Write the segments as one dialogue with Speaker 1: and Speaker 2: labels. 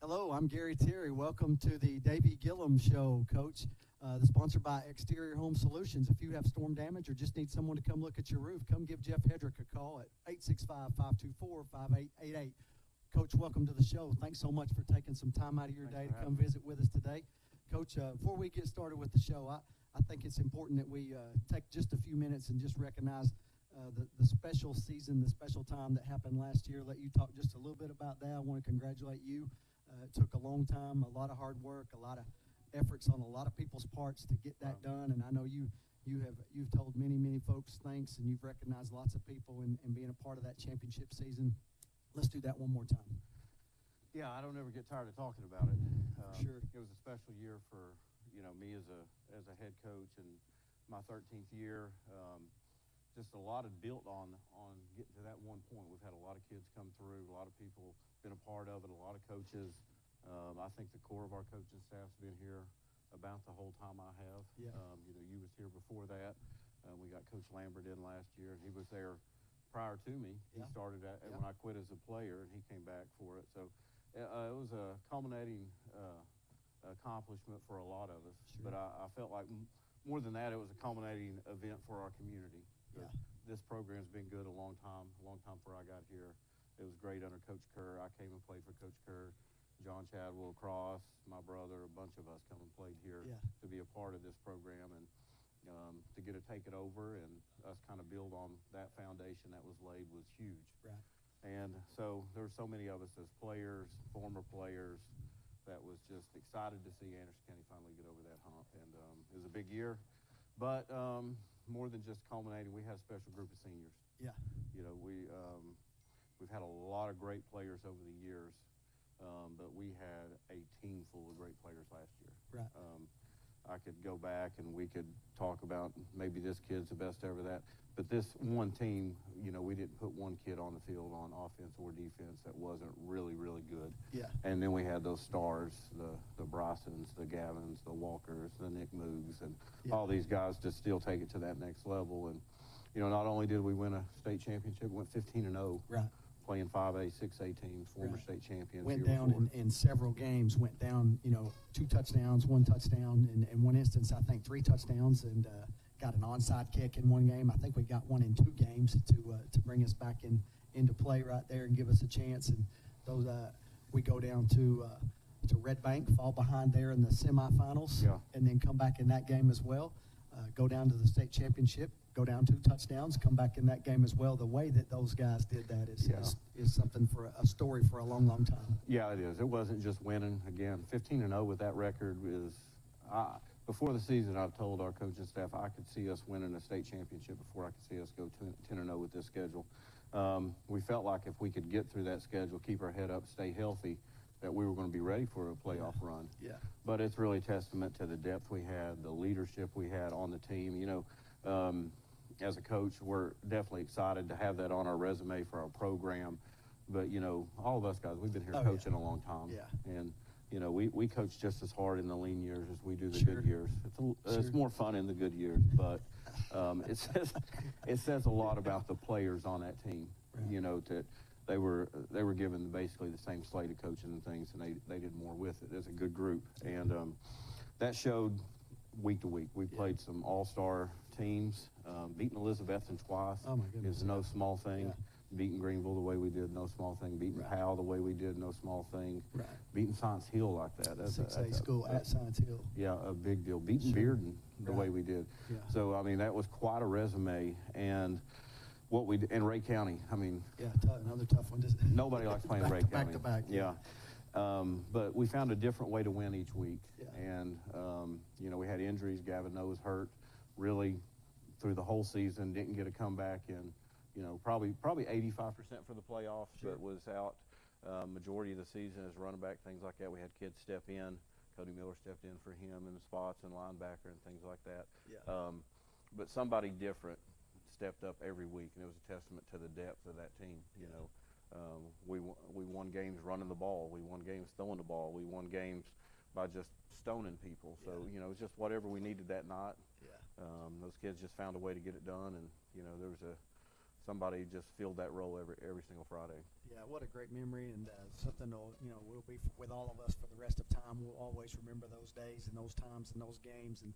Speaker 1: Hello, I'm Gary Terry. Welcome to the Davey Gillum Show, Coach. Sponsored by Exterior Home Solutions. If you have storm damage or just need someone to come look at your roof, come give Jeff Hedrick a call at 865-524-5888. Coach, welcome to the show. Thanks so much for taking some time out of your day to come visit with us today. Coach, before we get started with the show, I think it's important that we take just a few minutes and just recognize the special season, the special time that happened last year. Let you talk just a little bit about that. I want to congratulate you. It took a long time, a lot of hard work, a lot of efforts on a lot of people's parts to get that done. And I know you've told many folks thanks, and you've recognized lots of people in being a part of that championship season. Let's do that one more time.
Speaker 2: Yeah, I don't ever get tired of talking about it.
Speaker 1: Sure.
Speaker 2: It was a special year for me as a head coach, and my 13th year. Just a lot of built on getting to that one point. We've had a lot of kids come through, a lot of people been a part of it, a lot of coaches. I think the core of our coaching staff's been here about the whole time I have.
Speaker 1: Yeah.
Speaker 2: You was here before that. We got Coach Lambert in last year, and he was there prior to me.
Speaker 1: Yeah.
Speaker 2: He started when I quit as a player, and he came back for it. So it was a culminating accomplishment for a lot of us.
Speaker 1: Sure.
Speaker 2: But I felt like more than that, it was a culminating event for our community.
Speaker 1: Yeah.
Speaker 2: This program's been good a long time before I got here. It was great under Coach Kerr. I came and played for Coach Kerr. John Chadwell, Cross, my brother, a bunch of us come and played here to be a part of this program, and to get to take it over and us kind of build on that foundation that was laid was huge.
Speaker 1: Right.
Speaker 2: And so there were so many of us as players, former players, that was just excited to see Anderson County finally get over that hump. And it was a big year, but more than just culminating, we had a special group of seniors.
Speaker 1: Yeah.
Speaker 2: We've had a lot of great players over the years, but we had a team full of great players last year.
Speaker 1: Right.
Speaker 2: I could go back and we could talk about maybe this kid's the best ever that, but this one team, we didn't put one kid on the field on offense or defense that wasn't really, really good.
Speaker 1: Yeah.
Speaker 2: And then we had those stars, the Brysons, the Gavins, the Walkers, the Nick Moogs, and all these guys to still take it to that next level. And, not only did we win a state championship, we went 15-0.
Speaker 1: Right.
Speaker 2: Playing 5A, 6A teams, former state champions.
Speaker 1: Went down in several games, went down, 2 touchdowns, 1 touchdown, and in one instance, I think 3 touchdowns, and got an onside kick in one game. I think we got one in 2 games to bring us back into play right there and give us a chance. And those we go down to Red Bank, fall behind there in the semifinals, and then come back in that game as well. Go down to the state championship, go down 2 touchdowns, come back in that game as well. The way that those guys did that is something for a story for a long time.
Speaker 2: Yeah, it is. It wasn't just winning. Again, 15-0 with that record is before the season, I've told our coaching staff I could see us winning a state championship before I could see us go 10-0 with this schedule. We felt like if we could get through that schedule, keep our head up, stay healthy, that we were going to be ready for a playoff run.
Speaker 1: Yeah.
Speaker 2: But it's really a testament to the depth we had, the leadership we had on the team. As a coach, we're definitely excited to have that on our resume for our program. But, all of us guys, we've been here coaching a long time.
Speaker 1: Yeah.
Speaker 2: And, we coach just as hard in the lean years as we do the good years. It's more fun in the good years, but it says a lot about the players on that team. Right. They were given basically the same slate of coaching and things, and they did more with it. It's a good group, and that showed week to week. We played some all-star teams. Beating Elizabethton twice is no small thing.
Speaker 1: Yeah.
Speaker 2: Beating Greenville the way we did, no small thing. Beating Powell the way we did, no small thing.
Speaker 1: Right.
Speaker 2: Beating Science Hill like that. That's
Speaker 1: 6A school at Science Hill.
Speaker 2: Yeah, a big deal. Beating Bearden the way we did.
Speaker 1: Yeah.
Speaker 2: So, that was quite a resume. And what we did in Ray County,
Speaker 1: Yeah, another tough one.
Speaker 2: Nobody likes playing Ray County.
Speaker 1: Back to back.
Speaker 2: Yeah. But we found a different way to win each week.
Speaker 1: Yeah.
Speaker 2: And, we had injuries. Gavin Noe was hurt really through the whole season, didn't get a comeback in, probably 85% for the playoffs, but was out majority of the season as running back, things like that. We had kids step in. Cody Miller stepped in for him in the spots and linebacker and things like that.
Speaker 1: Yeah.
Speaker 2: But somebody different stepped up every week, and it was a testament to the depth of that team. We won games running the ball. We won games throwing the ball. We won games by just stoning people. So, it's just whatever we needed that night.
Speaker 1: Yeah.
Speaker 2: Those kids just found a way to get it done, and, there was a somebody just filled that role every single Friday.
Speaker 1: Yeah, what a great memory, and something will be with all of us for the rest of time. We'll always remember those days and those times and those games, and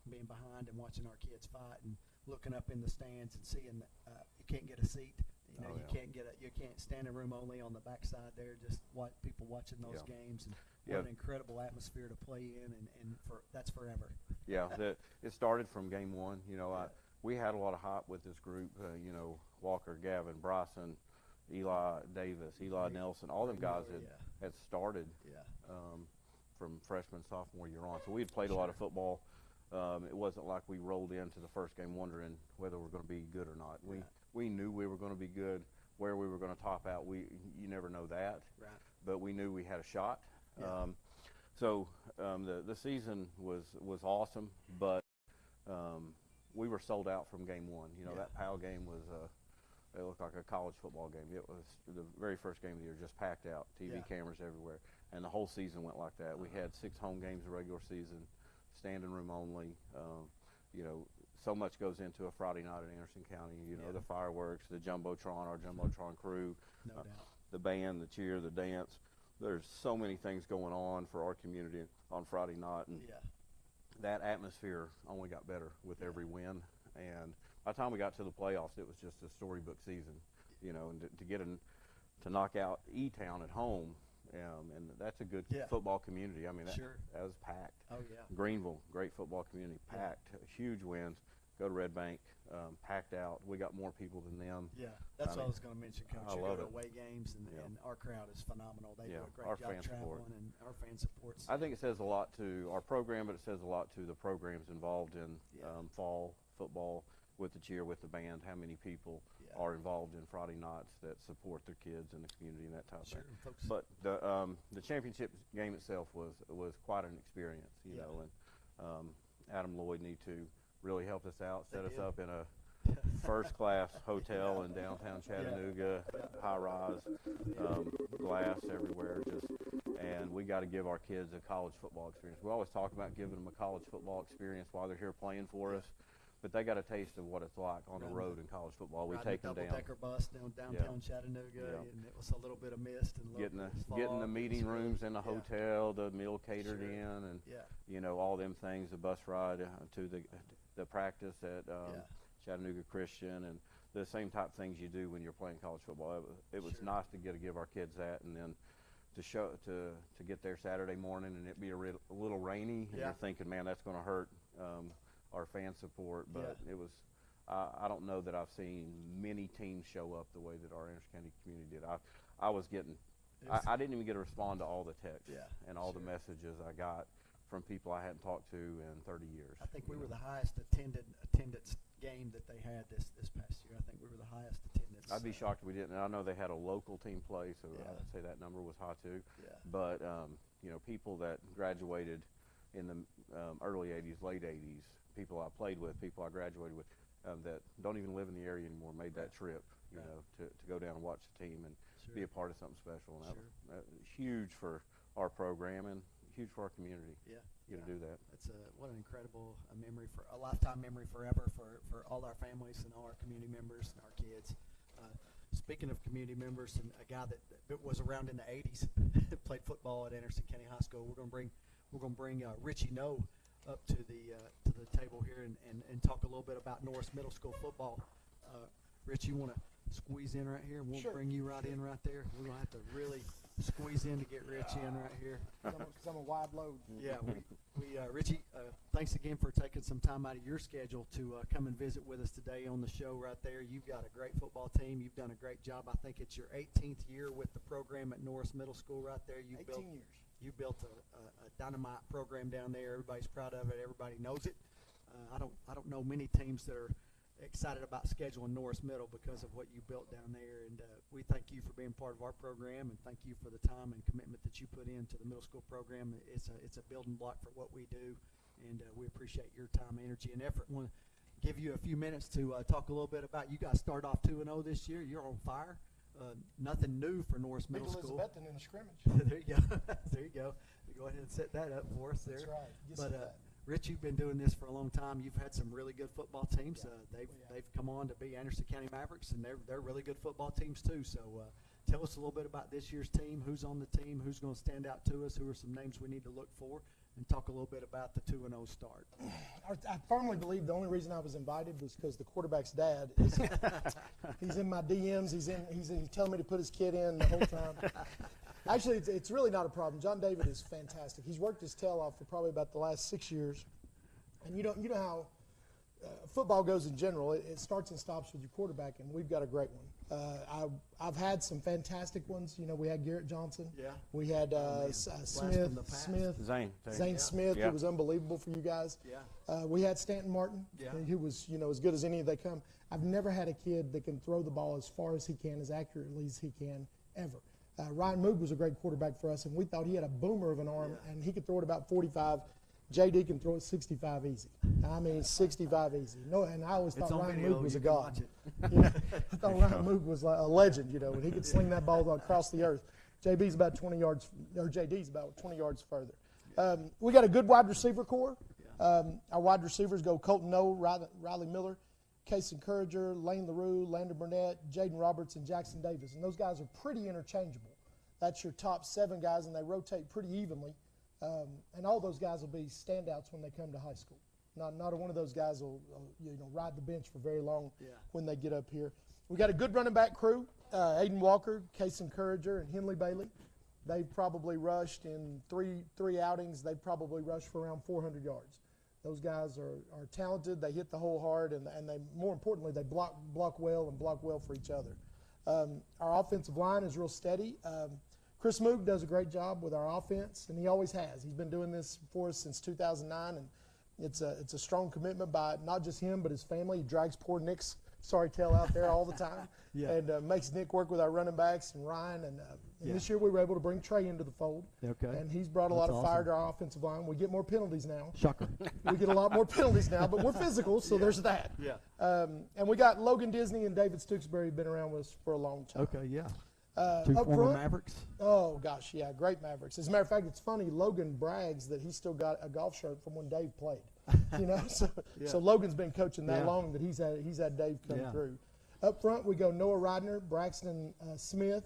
Speaker 1: being behind and watching our kids fight and looking up in the stands and seeing you can't get a seat. You can't stand in room only on the backside there. Just people watching those games, and what an incredible atmosphere to play in, and that's forever.
Speaker 2: Yeah, it started from game one. We had a lot of hype with this group. Walker, Gavin, Bryson, Eli Davis, Eli Nelson, all them guys had started from freshman, sophomore year on. So we had played a lot of football. It wasn't like we rolled into the first game wondering whether we're going to be good or not. We knew we were going to be good. Where we were going to top out, you never know that. Right. But we knew we had a shot. Yeah. The season was awesome, but we were sold out from game one. That Powell game was it looked like a college football game. It was the very first game of the year, just packed out, TV cameras everywhere, and the whole season went like that. We had 6 home games the regular season, standing room only. So much goes into a Friday night in Anderson County. The fireworks, the Jumbotron, our Jumbotron crew,
Speaker 1: no doubt.
Speaker 2: The band, the cheer, the dance. There's so many things going on for our community on Friday night, and that atmosphere only got better with every win. And by the time we got to the playoffs, it was just a storybook season, and to knock out E-Town at home, and that's a good football community. I mean, that was packed.
Speaker 1: Oh, yeah.
Speaker 2: Greenville, great football community, packed, huge wins. Go to Red Bank, packed out. We got more people than them.
Speaker 1: Yeah, that's what I was going to mention, Coach.
Speaker 2: I love it.
Speaker 1: Away games, and our crowd is phenomenal. They do a great
Speaker 2: our
Speaker 1: job
Speaker 2: fan
Speaker 1: traveling,
Speaker 2: support.
Speaker 1: and our fan supports.
Speaker 2: I think it says a lot to our program, but it says a lot to the programs involved in fall football with the cheer, with the band, how many people are involved in Friday nights that support their kids and the community and that type of thing. But the championship game itself was quite an experience, know, and Adam Lloyd need to really helped us out, set us up in a first-class hotel in downtown Chattanooga, high-rise, glass everywhere, and we got to give our kids a college football experience. We always talk about giving them a college football experience while they're here playing for us, but they got a taste of what it's like on the road in college football. We take them down.
Speaker 1: Double-decker bus downtown Chattanooga, and it was a to a little bit of mist and
Speaker 2: getting the meeting rooms in the hotel, the meal catered in, and all them things, the bus ride to the practice at Chattanooga Christian, and the same type of things you do when you're playing college football. It was nice to give our kids that, and then to get there Saturday morning and it be a little rainy, and you're thinking, man, that's going to hurt our fan support. But it was. I don't know that I've seen many teams show up the way that our Anderson County community did. I was getting. I didn't even get to respond to all the texts and all the messages I got from people I hadn't talked to in 30 years.
Speaker 1: I think we were the highest attendance game that they had this past year. I think we were the highest attendance.
Speaker 2: I'd be shocked if we didn't. And I know they had a local team play, so I'd say that number was high too. Yeah. But people that graduated in the early 80s, late 80s, people I played with, people I graduated with, that don't even live in the area anymore, made that trip, you know, to go down and watch the team and be a part of something special. And that was huge for our program and huge for our community. Yeah. To do that.
Speaker 1: That's what an incredible memory, for a lifetime memory forever for all our families and all our community members and our kids. Speaking of community members, and a guy that was around in the 80s, played football at Anderson County High School, we're going to bring Richie Noe up to the table here and talk a little bit about Norris Middle School football. Rich, you want to squeeze in right here, and we'll bring you right in right there. We're going to have to really squeeze in to get Rich in right here.
Speaker 3: Because I'm a wide load.
Speaker 1: Yeah, Richie, thanks again for taking some time out of your schedule to come and visit with us today on the show right there. You've got a great football team. You've done a great job. I think it's your 18th year with the program at Norris Middle School right there.
Speaker 3: 18 years.
Speaker 1: You built a dynamite program down there. Everybody's proud of it. Everybody knows it. I don't know many teams that are excited about scheduling Norris Middle because of what you built down there, and we thank you for being part of our program, and thank you for the time and commitment that you put into the middle school program. It's a building block for what we do, and we appreciate your time, energy, and effort. I want to give you a few minutes to talk a little bit about, you guys start off 2-0 this year. You're on fire. Nothing new for Norris Middle School.
Speaker 3: Elizabethan in the scrimmage.
Speaker 1: There you go. There you go. Go ahead and set that up for us there.
Speaker 3: That's right.
Speaker 1: But Rich, you've been doing this for a long time. You've had some really good football teams. They've come on to be Anderson County Mavericks, and they're really good football teams too. So tell us a little bit about this year's team. Who's on the team? Who's going to stand out to us? Who are some names we need to look for? And talk a little bit about the 2-0 start.
Speaker 3: I firmly believe the only reason I was invited was because the quarterback's dad is he's in my DMs. He's telling me to put his kid in the whole time. Actually, it's really not a problem. John David is fantastic. He's worked his tail off for probably about the last 6 years. And you know how football goes in general. It starts and stops with your quarterback, and we've got a great one. I've had some fantastic ones. You know, we had Garrett Johnson. Yeah. We had Zane Smith, who was unbelievable for you guys. Yeah. We had Stanton Martin, who was, as good as any they come. I've never had a kid that can throw the ball as far as he can, as accurately as he can, ever. Ryan Moog was a great quarterback for us, and we thought he had a boomer of an arm, and he could throw it about 45. JD can throw it 65 easy. I mean, 65 easy. No, and I always thought Ryan Moog was a god. I thought Ryan Moog was like a legend, and he could sling that ball across the earth. JD's about 20 yards further. We got a good wide receiver core. Our wide receivers go Colton Noe, Riley Miller, Case Encourager, Lane LaRue, Landon Burnett, Jaden Roberts, and Jackson Davis. And those guys are pretty interchangeable. That's your top 7 guys, and they rotate pretty evenly. And all those guys will be standouts when they come to high school. Not one of those guys will ride the bench for very long when they get up here. We got a good running back crew. Aiden Walker, Case Encourager, and Henley Bailey. They've probably rushed in three outings. They've probably rushed for around 400 yards. Those guys are talented. They hit the hole hard, and they, more importantly, they block well and block well for each other. Our offensive line is real steady. Chris Moog does a great job with our offense, and he always has. He's been doing this for us since 2009, and it's a strong commitment by not just him but his family. He drags poor Nick's sorry tail out there all the time, and makes Nick work with our running backs and Ryan. And this year we were able to bring Trey into the fold, and he's brought a lot of fire to our offensive line. We get more penalties now.
Speaker 1: Shocker.
Speaker 3: We get a lot more penalties now, but we're physical, so there's that. And we got Logan Disney and David Stooksbury been around with us for a long time.
Speaker 1: Okay, yeah.
Speaker 3: Up
Speaker 1: former
Speaker 3: front,
Speaker 1: Mavericks.
Speaker 3: Oh, gosh, yeah, great Mavericks. As a matter of fact, it's funny, Logan brags that he's still got a golf shirt from when Dave played. So Logan's been coaching that long that he's had Dave come through. Up front, we go Noah Ridner, Braxton Smith.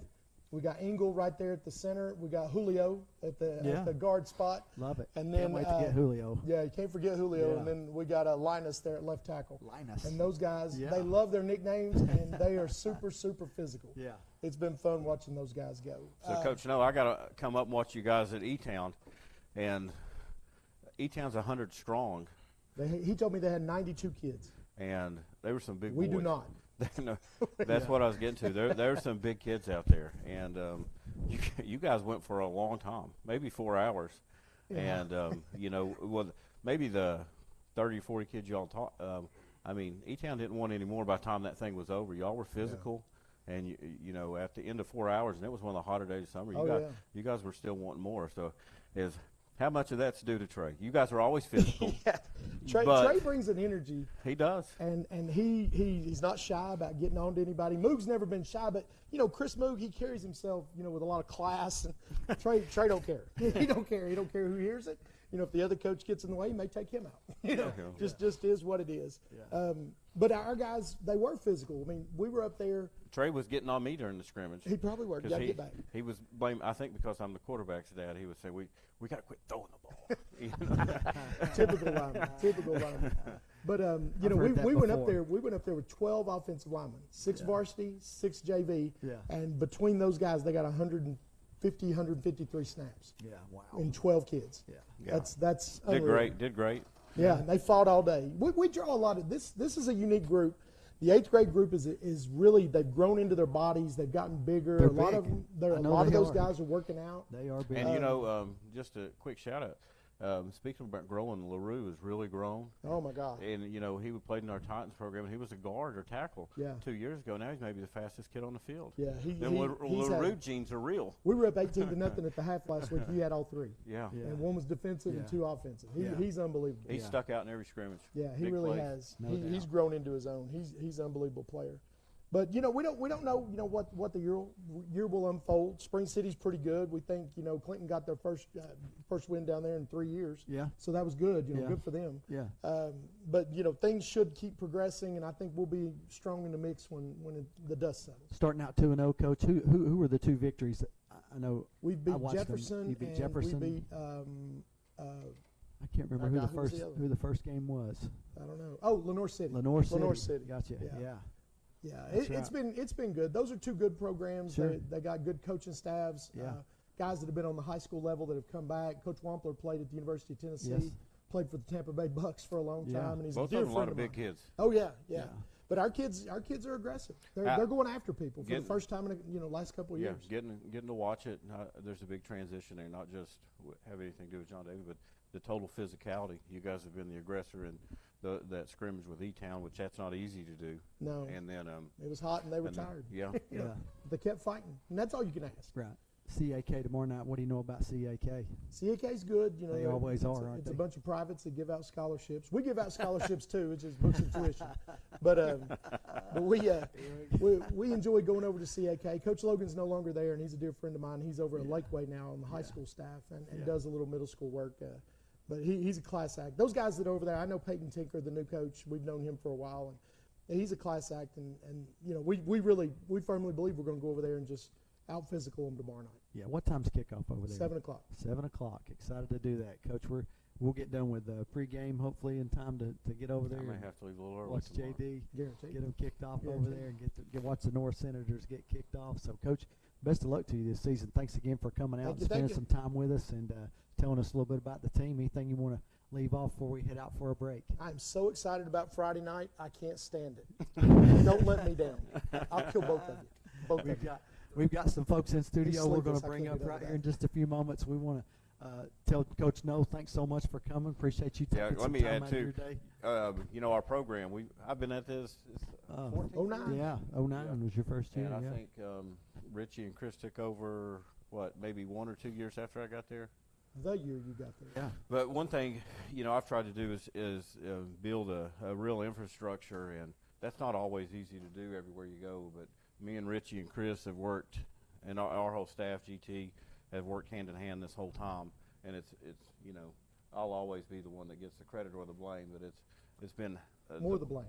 Speaker 3: We got Engel right there at the center. We got Julio at the guard spot.
Speaker 1: Love it.
Speaker 3: And then,
Speaker 1: can't wait to get Julio.
Speaker 3: Yeah, you can't forget Julio. And then we got Linus there at left tackle.
Speaker 1: Linus.
Speaker 3: And those guys, they love their nicknames, and they are super, super physical. Yeah. It's been fun watching those guys go.
Speaker 2: So, Coach Noe, I got to come up and watch you guys at E-Town, and E-Town's 100 strong.
Speaker 3: He told me they had 92 kids.
Speaker 2: And they were some big boys.
Speaker 3: We do not.
Speaker 2: No, that's what I was getting to. There are some big kids out there, and you guys went for a long time, maybe 4 hours, and maybe the 30 or 40 kids y'all taught. I mean, E-Town didn't want any more by the time that thing was over. Y'all were physical, and at the end of 4 hours, and it was one of the hotter days of summer. You guys were still wanting more. So, how much of that's due to Trey? You guys are always physical.
Speaker 3: Trey brings an energy.
Speaker 2: He does.
Speaker 3: And he's not shy about getting on to anybody. Moog's never been shy, but, Chris Moog, he carries himself, with a lot of class. And Trey don't care. He don't care. He don't care who hears it. If the other coach gets in the way, he may take him out. Just is what it is. Yeah. But our guys, they were physical. I mean, we were up there.
Speaker 2: Trey was getting on me during the scrimmage.
Speaker 3: He probably were. Get back.
Speaker 2: He was blaming, I think because I'm the quarterback's dad, he would say, we got to quit throwing the ball.
Speaker 3: Typical lineman. But, we went up there. We went up there with 12 offensive linemen, 6 varsity, 6 JV. Yeah. And between those guys, they got 153 snaps. Yeah, wow. And 12 kids. Yeah. That's unreal.
Speaker 2: Did great.
Speaker 3: Yeah, and they fought all day. We draw a lot of this. This is a unique group. The 8th grade group is really, they've grown into their bodies. They've gotten bigger.
Speaker 1: They're
Speaker 3: a lot
Speaker 1: big.
Speaker 3: of those guys are working out.
Speaker 1: They are big.
Speaker 2: And just a quick shout out. Speaking about growing, LaRue has really grown.
Speaker 3: Oh, my God.
Speaker 2: And, he played in our Titans program, and he was a guard or tackle 2 years ago. Now he's maybe the fastest kid on the field.
Speaker 3: Yeah.
Speaker 2: LaRue genes are real.
Speaker 3: We were up 18-0 at the half last week. He had all 3.
Speaker 2: Yeah.
Speaker 3: And one was defensive and 2 offensive. He's unbelievable.
Speaker 2: He's stuck out in every scrimmage.
Speaker 3: Yeah, he really has. He's grown into his own. He's an unbelievable player. But we don't know what the year will unfold. Spring City's pretty good. We think Clinton got their first win down there in 3 years.
Speaker 1: Yeah.
Speaker 3: So that was good.
Speaker 1: Yeah.
Speaker 3: Good for them.
Speaker 1: Yeah.
Speaker 3: But things should keep progressing, and I think we'll be strong in the mix when the dust settles.
Speaker 1: Starting out 2-0, Coach. Who were the two victories? That I know
Speaker 3: We beat
Speaker 1: I
Speaker 3: Jefferson.
Speaker 1: You beat
Speaker 3: and
Speaker 1: Jefferson.
Speaker 3: We beat.
Speaker 1: I can't remember who the first game was.
Speaker 3: I don't know. Oh, Lenore City.
Speaker 1: Lenore
Speaker 3: City.
Speaker 1: Gotcha. Yeah.
Speaker 3: Yeah,
Speaker 1: That's
Speaker 3: it's been good. Those are two good programs.
Speaker 1: Sure.
Speaker 3: They got good coaching staffs.
Speaker 1: Yeah.
Speaker 3: Guys that have been on the high school level that have come back. Coach Wampler played at the University of Tennessee.
Speaker 1: Yes.
Speaker 3: Played for the Tampa Bay Bucks for a long
Speaker 1: Yeah.
Speaker 3: time, and he's
Speaker 4: Both
Speaker 3: a dear
Speaker 4: of them a lot
Speaker 3: friend
Speaker 4: of big
Speaker 3: mine.
Speaker 4: kids.
Speaker 3: Oh yeah. But our kids are aggressive. They're going after people for the first time in last couple of years.
Speaker 4: Getting to watch it. There's a big transition there. Not just have anything to do with John Davey, but the total physicality. You guys have been the aggressor in that scrimmage with E-Town, which that's not easy to do.
Speaker 3: No.
Speaker 4: And then
Speaker 3: It was hot and they were tired.
Speaker 4: Yeah.
Speaker 1: Yeah.
Speaker 3: They kept fighting, and that's all you can ask.
Speaker 1: Right. CAK tomorrow night. What do you know about CAK?
Speaker 3: CAK's good.
Speaker 1: They always are, aren't
Speaker 3: It's
Speaker 1: they?
Speaker 3: a bunch of privates that give out scholarships. We give out scholarships too. It's just books and tuition. But we enjoy going over to CAK. Coach Logan's no longer there, and he's a dear friend of mine. He's over at Lakeway now on the high school staff and does a little middle school work. But he's a class act. Those guys that are over there, I know Peyton Tinker, the new coach. We've known him for a while, and he's a class act. And we firmly believe we're going to go over there and just out physical them tomorrow night.
Speaker 1: Yeah. What time's kickoff over there?
Speaker 3: 7 o'clock.
Speaker 1: 7 o'clock. Excited to do that, Coach. We'll get done with the pregame hopefully in time to get over there.
Speaker 4: I may
Speaker 1: and
Speaker 4: have to leave a little early
Speaker 1: watch
Speaker 4: tomorrow.
Speaker 1: JD.
Speaker 3: Guaranteed.
Speaker 1: Get them kicked off over
Speaker 3: Guaranteed.
Speaker 1: there and get watch the North Senators get kicked off. So, Coach, best of luck to you this season. Thanks again for coming out and spending some time with us and telling us a little bit about the team. Anything you want to leave off before we head out for a break?
Speaker 3: I'm so excited about Friday night. I can't stand it. Don't let me down. I'll kill both of you. Both of you.
Speaker 1: We've got some folks in studio we're going
Speaker 3: sleepless.
Speaker 1: to
Speaker 3: I
Speaker 1: bring
Speaker 3: can't
Speaker 1: up
Speaker 3: do that
Speaker 1: right
Speaker 3: with
Speaker 1: here in
Speaker 3: that.
Speaker 1: just a few moments. We want to tell Coach No, thanks so much for coming. Appreciate you taking
Speaker 4: Yeah, let
Speaker 1: some
Speaker 4: me
Speaker 1: time
Speaker 4: add
Speaker 1: out of your
Speaker 4: too.
Speaker 1: day.
Speaker 4: Our program. I've been at this.
Speaker 3: 09.
Speaker 1: Yeah, 09 was your first year.
Speaker 4: And
Speaker 1: yeah.
Speaker 4: I think Richie and Chris took over maybe 1 or 2 years after I got there.
Speaker 3: The year you got there.
Speaker 1: Yeah.
Speaker 4: But one thing, I've tried to do is build a real infrastructure, and that's not always easy to do everywhere you go. But me and Richie and Chris have worked, and our whole staff, GT, have worked hand in hand this whole time. And it's I'll always be the one that gets the credit or the blame, but it's been
Speaker 3: More the blame.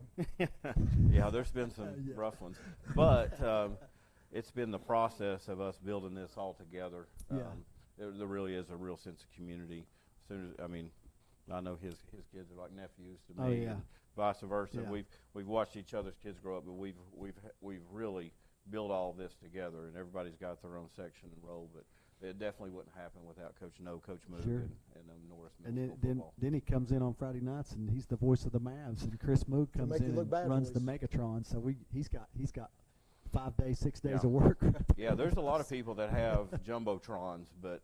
Speaker 4: Yeah, there's been some rough ones, but it's been the process of us building this all together. There really is a real sense of community. As soon as I know his kids are like nephews to me, and vice versa.
Speaker 1: Yeah.
Speaker 4: We've watched each other's kids grow up, but we've really built all this together, and everybody's got their own section and role. But it definitely wouldn't happen without Coach Moog
Speaker 1: Sure.
Speaker 4: and Norris
Speaker 1: And
Speaker 4: Middle School football.
Speaker 1: then he comes in on Friday nights and he's the voice of the Mavs, and Chris Moog comes
Speaker 3: make you
Speaker 1: in
Speaker 3: look
Speaker 1: and
Speaker 3: bad,
Speaker 1: runs the
Speaker 3: boys.
Speaker 1: Megatron. So he's got 5 days, 6 days
Speaker 4: Yeah.
Speaker 1: of work. Right
Speaker 4: Yeah,
Speaker 1: there.
Speaker 4: there's a lot of people that have jumbotrons, but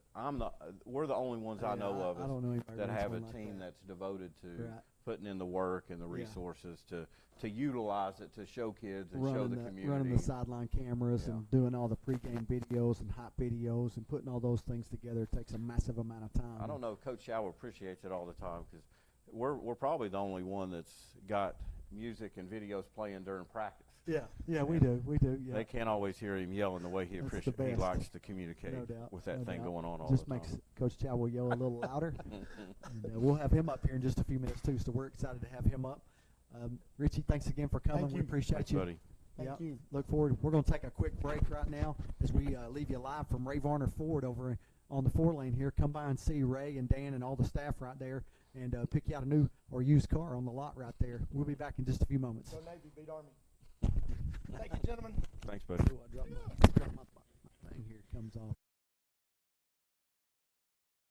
Speaker 4: we're the only ones I know of
Speaker 1: I don't know anybody
Speaker 4: that
Speaker 1: runs
Speaker 4: have a
Speaker 1: one like
Speaker 4: team
Speaker 1: that.
Speaker 4: that's devoted to
Speaker 1: Right.
Speaker 4: putting in the work and the resources to utilize it to show kids and show
Speaker 1: running
Speaker 4: the community.
Speaker 1: running the sideline cameras and doing all the pregame videos and hot videos and putting all those things together takes a massive amount of time.
Speaker 4: I don't know if Coach Shower appreciates it all the time because we're probably the only one that's got music and videos playing during practice.
Speaker 1: Yeah, we do. Yeah.
Speaker 4: They can't always hear him yelling the way he
Speaker 1: That's the
Speaker 4: appreciates. He
Speaker 1: best.
Speaker 4: likes to communicate
Speaker 1: No doubt,
Speaker 4: with that
Speaker 1: no
Speaker 4: thing
Speaker 1: doubt.
Speaker 4: going on all
Speaker 1: Just
Speaker 4: the time.
Speaker 1: makes Coach Chow yell a little louder. And, we'll have him up here in just a few minutes too, so we're excited to have him up. Richie, thanks again for coming.
Speaker 3: Thank
Speaker 1: We
Speaker 3: you.
Speaker 1: appreciate
Speaker 4: Thanks,
Speaker 1: you.
Speaker 4: buddy.
Speaker 3: Thank you.
Speaker 1: Look forward. We're going to take a quick break right now as we leave you live from Ray Varner Ford over on the 4-lane here. Come by and see Ray and Dan and all the staff right there and pick you out a new or used car on the lot right there. We'll be back in just a few moments.
Speaker 3: Go Navy, beat Army. Thank you, gentlemen.
Speaker 4: Thanks, buddy.
Speaker 1: Ooh, I dropped my thing here. It comes off.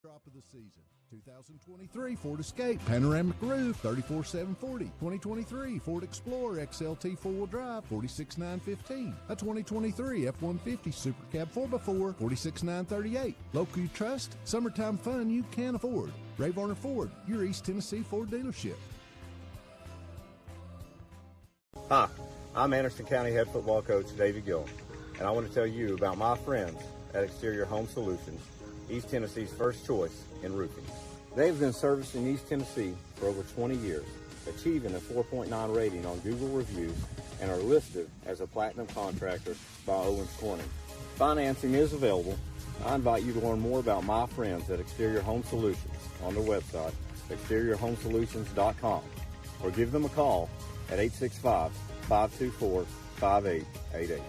Speaker 5: Drop of the season. 2023 Ford Escape Panoramic Roof 34,740. 2023 Ford Explorer XLT 4-wheel drive 46,915. A 2023 F-150 Super Cab 4x4 46,938. Local you trust, summertime fun you can afford. Ray Varner Ford, your East Tennessee Ford dealership.
Speaker 6: Hi, I'm Anderson County Head Football Coach Davey Gillum, and I want to tell you about my friends at Exterior Home Solutions, East Tennessee's first choice in roofing. They've been servicing East Tennessee for over 20 years, achieving a 4.9 rating on Google reviews, and are listed as a platinum contractor by Owens Corning. Financing is available. I invite you to learn more about my friends at Exterior Home Solutions on their website, exteriorhomesolutions.com, or give them a call at 865-524-5888.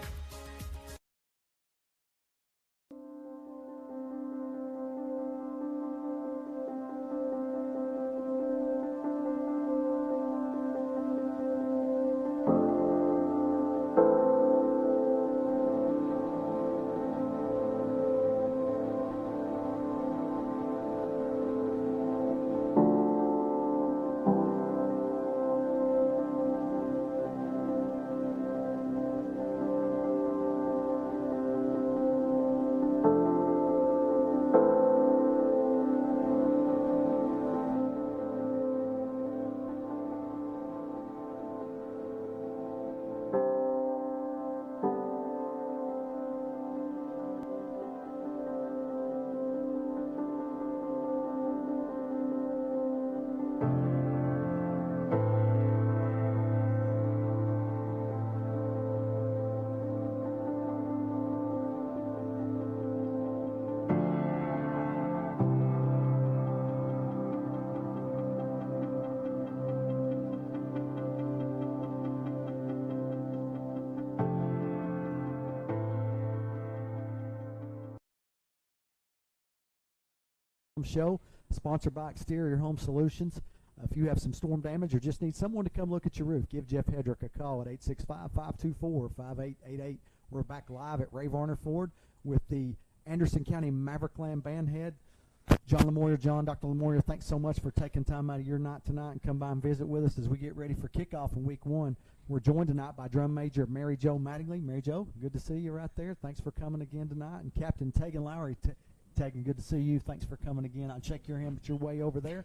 Speaker 1: Show sponsored by Exterior Home Solutions. If you have some storm damage or just need someone to come look at your roof, give Jeff Hedrick a call at 865-524-5888. We're back live at Ray Varner Ford with the Anderson County Mavericks band head, John Lamorier. John, Dr. Lamorier, thanks so much for taking time out of your night tonight and come by and visit with us as we get ready for kickoff in week 1. We're joined tonight by drum major Mary Jo Mattingly. Mary Jo, good to see you right there. Thanks for coming again tonight. And Captain Tegan Lowry. Tegan, good to see you. Thanks for coming again. I'll check your hand, but you're way over there.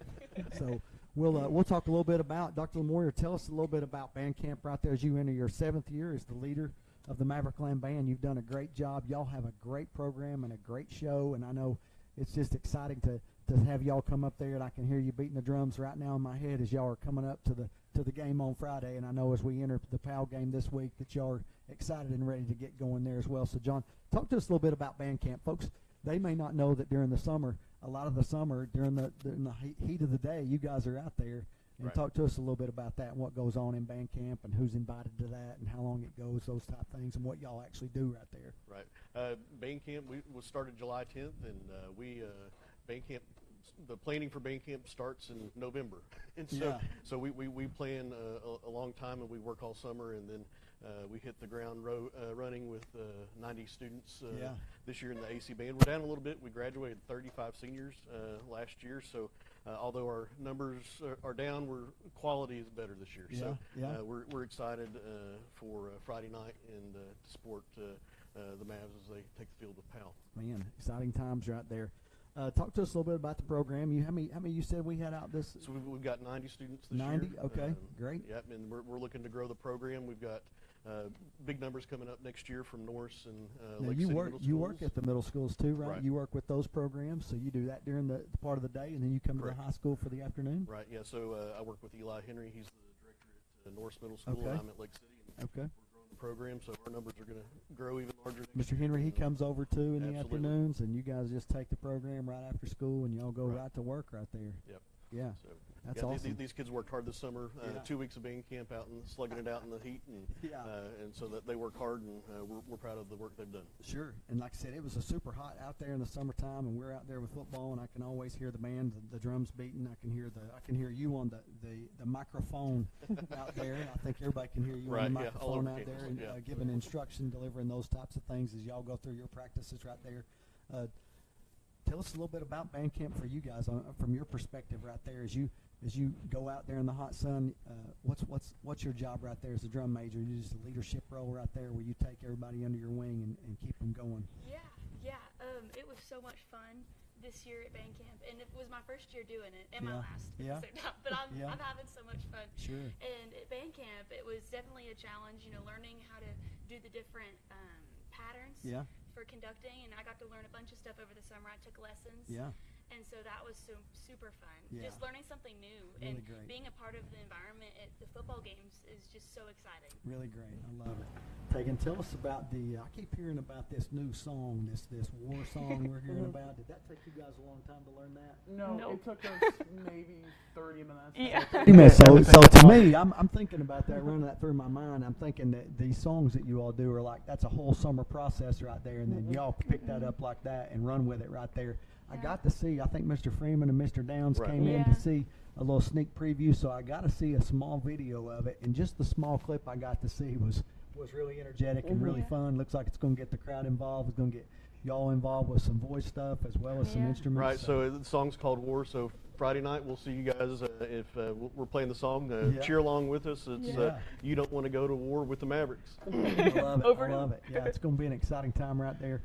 Speaker 1: So we'll talk a little bit about, Dr. Lamorier, tell us a little bit about band camp right there as you enter your 7th year as the leader of the Mavericks Band. You've done a great job. Y'all have a great program and a great show, and I know it's just exciting to have y'all come up there, and I can hear you beating the drums right now in my head as y'all are coming up to the game on Friday, and I know as we enter the PAL game this week that y'all are excited and ready to get going there as well. So, John, talk to us a little bit about band camp. Folks, they may not know that during the summer, a lot of the summer, during the heat of the day, you guys are out there. And
Speaker 7: Right.
Speaker 1: talk to us a little bit about that and what goes on in band camp and who's invited to that and how long it goes, those type things, and what y'all actually do right there.
Speaker 7: Right. Band camp, we was started July 10th, and band camp, the planning for band camp starts in November. And so we plan a long time, and we work all summer, and then we hit the ground running with 90 students this year in the AC band. We're down a little bit. We graduated 35 seniors last year, so although our numbers are down, quality is better this year. So we're excited for Friday night and to support the Mavs as they take the field with PAL.
Speaker 1: Man, exciting times right there. Talk to us a little bit about the program. How many you said we had out this?
Speaker 7: So we've got 90 students this year.
Speaker 1: 90, okay, great.
Speaker 7: Yep, and we're looking to grow the program. We've got big numbers coming up next year from Norris and
Speaker 1: Now
Speaker 7: Lake
Speaker 1: you
Speaker 7: City
Speaker 1: work
Speaker 7: middle
Speaker 1: you work
Speaker 7: schools.
Speaker 1: at the middle schools too, right?
Speaker 7: Right.
Speaker 1: You work with those programs, so you do that during the part of the day, and then you come
Speaker 7: Correct.
Speaker 1: to the high school for the afternoon.
Speaker 7: Right, yeah, so I work with Eli Henry. He's the director at Norris Middle School,
Speaker 1: Okay.
Speaker 7: and I'm at Lake City. And
Speaker 1: Okay.
Speaker 7: we're growing the program, so our numbers are going to grow even larger.
Speaker 1: Mr. Henry, he comes over too in the
Speaker 7: Absolutely.
Speaker 1: afternoons, and you guys just take the program right after school, and y'all go
Speaker 7: Right.
Speaker 1: right to work right there.
Speaker 7: Yep.
Speaker 1: Yeah,
Speaker 7: So
Speaker 1: that's
Speaker 7: yeah,
Speaker 1: awesome.
Speaker 7: these kids worked hard this summer.
Speaker 1: Yeah.
Speaker 7: 2 weeks of band camp out and slugging it out in the heat, and
Speaker 1: Yeah.
Speaker 7: and so that they work hard, and we're proud of the work they've done.
Speaker 1: Sure, and like I said, it was a super hot out there in the summertime, and we're out there with football, and I can always hear the band, the drums beating. I can hear you on the microphone out there. I think everybody can hear you
Speaker 7: Right,
Speaker 1: on the
Speaker 7: yeah, all
Speaker 1: microphone
Speaker 7: over
Speaker 1: out there,
Speaker 7: campus,
Speaker 1: and
Speaker 7: yeah.
Speaker 1: giving instruction, delivering those types of things as y'all go through your practices right there. Tell us a little bit about band camp for you guys from your perspective right there as you go out there in the hot sun. What's your job right there as a drum major? You just a leadership role right there where you take everybody under your wing and keep them going.
Speaker 8: Yeah. It was so much fun this year at band camp, and it was my first year doing it and my last at the same time. But I'm having so much fun.
Speaker 1: Sure.
Speaker 8: And at band camp, it was definitely a challenge. Learning how to do the different patterns.
Speaker 1: Yeah.
Speaker 8: For conducting, and I got to learn a bunch of stuff over the summer. I took lessons.
Speaker 1: Yeah.
Speaker 8: And so that was super fun.
Speaker 1: Yeah.
Speaker 8: Just learning something new
Speaker 1: Really
Speaker 8: and
Speaker 1: great.
Speaker 8: being a part of the environment at the football games is just so exciting.
Speaker 1: Really great. I love it. Tegan, tell us about I keep hearing about this new song, this war song we're hearing about. Did that take you guys a long time to learn that?
Speaker 9: No,
Speaker 8: Nope.
Speaker 9: it took us maybe 30 minutes.
Speaker 8: Yeah.
Speaker 1: So to me, I'm thinking about that, running that through my mind. I'm thinking that these songs that you all do are like, that's a whole summer process right there, and then y'all pick that up like that and run with it right there. I got to see, I think Mr. Freeman and Mr. Downs
Speaker 7: Right.
Speaker 1: came in
Speaker 8: Yeah.
Speaker 1: to see a little sneak preview, so I got to see a small video of it, and just the small clip I got to see was really energetic and really fun. Looks like it's going to get the crowd involved. It's going to get y'all involved with some voice stuff as well as some
Speaker 8: Yeah.
Speaker 1: instruments.
Speaker 7: Right, so the song's called War, so Friday night we'll see you guys if we're playing the song.
Speaker 1: Yeah.
Speaker 7: Cheer along with us. It's
Speaker 1: Yeah.
Speaker 7: You don't want to go to war with the Mavericks.
Speaker 1: I love it.
Speaker 8: Over
Speaker 1: I
Speaker 8: and
Speaker 1: love
Speaker 8: over.
Speaker 1: it. Yeah, it's going to be an exciting time right there.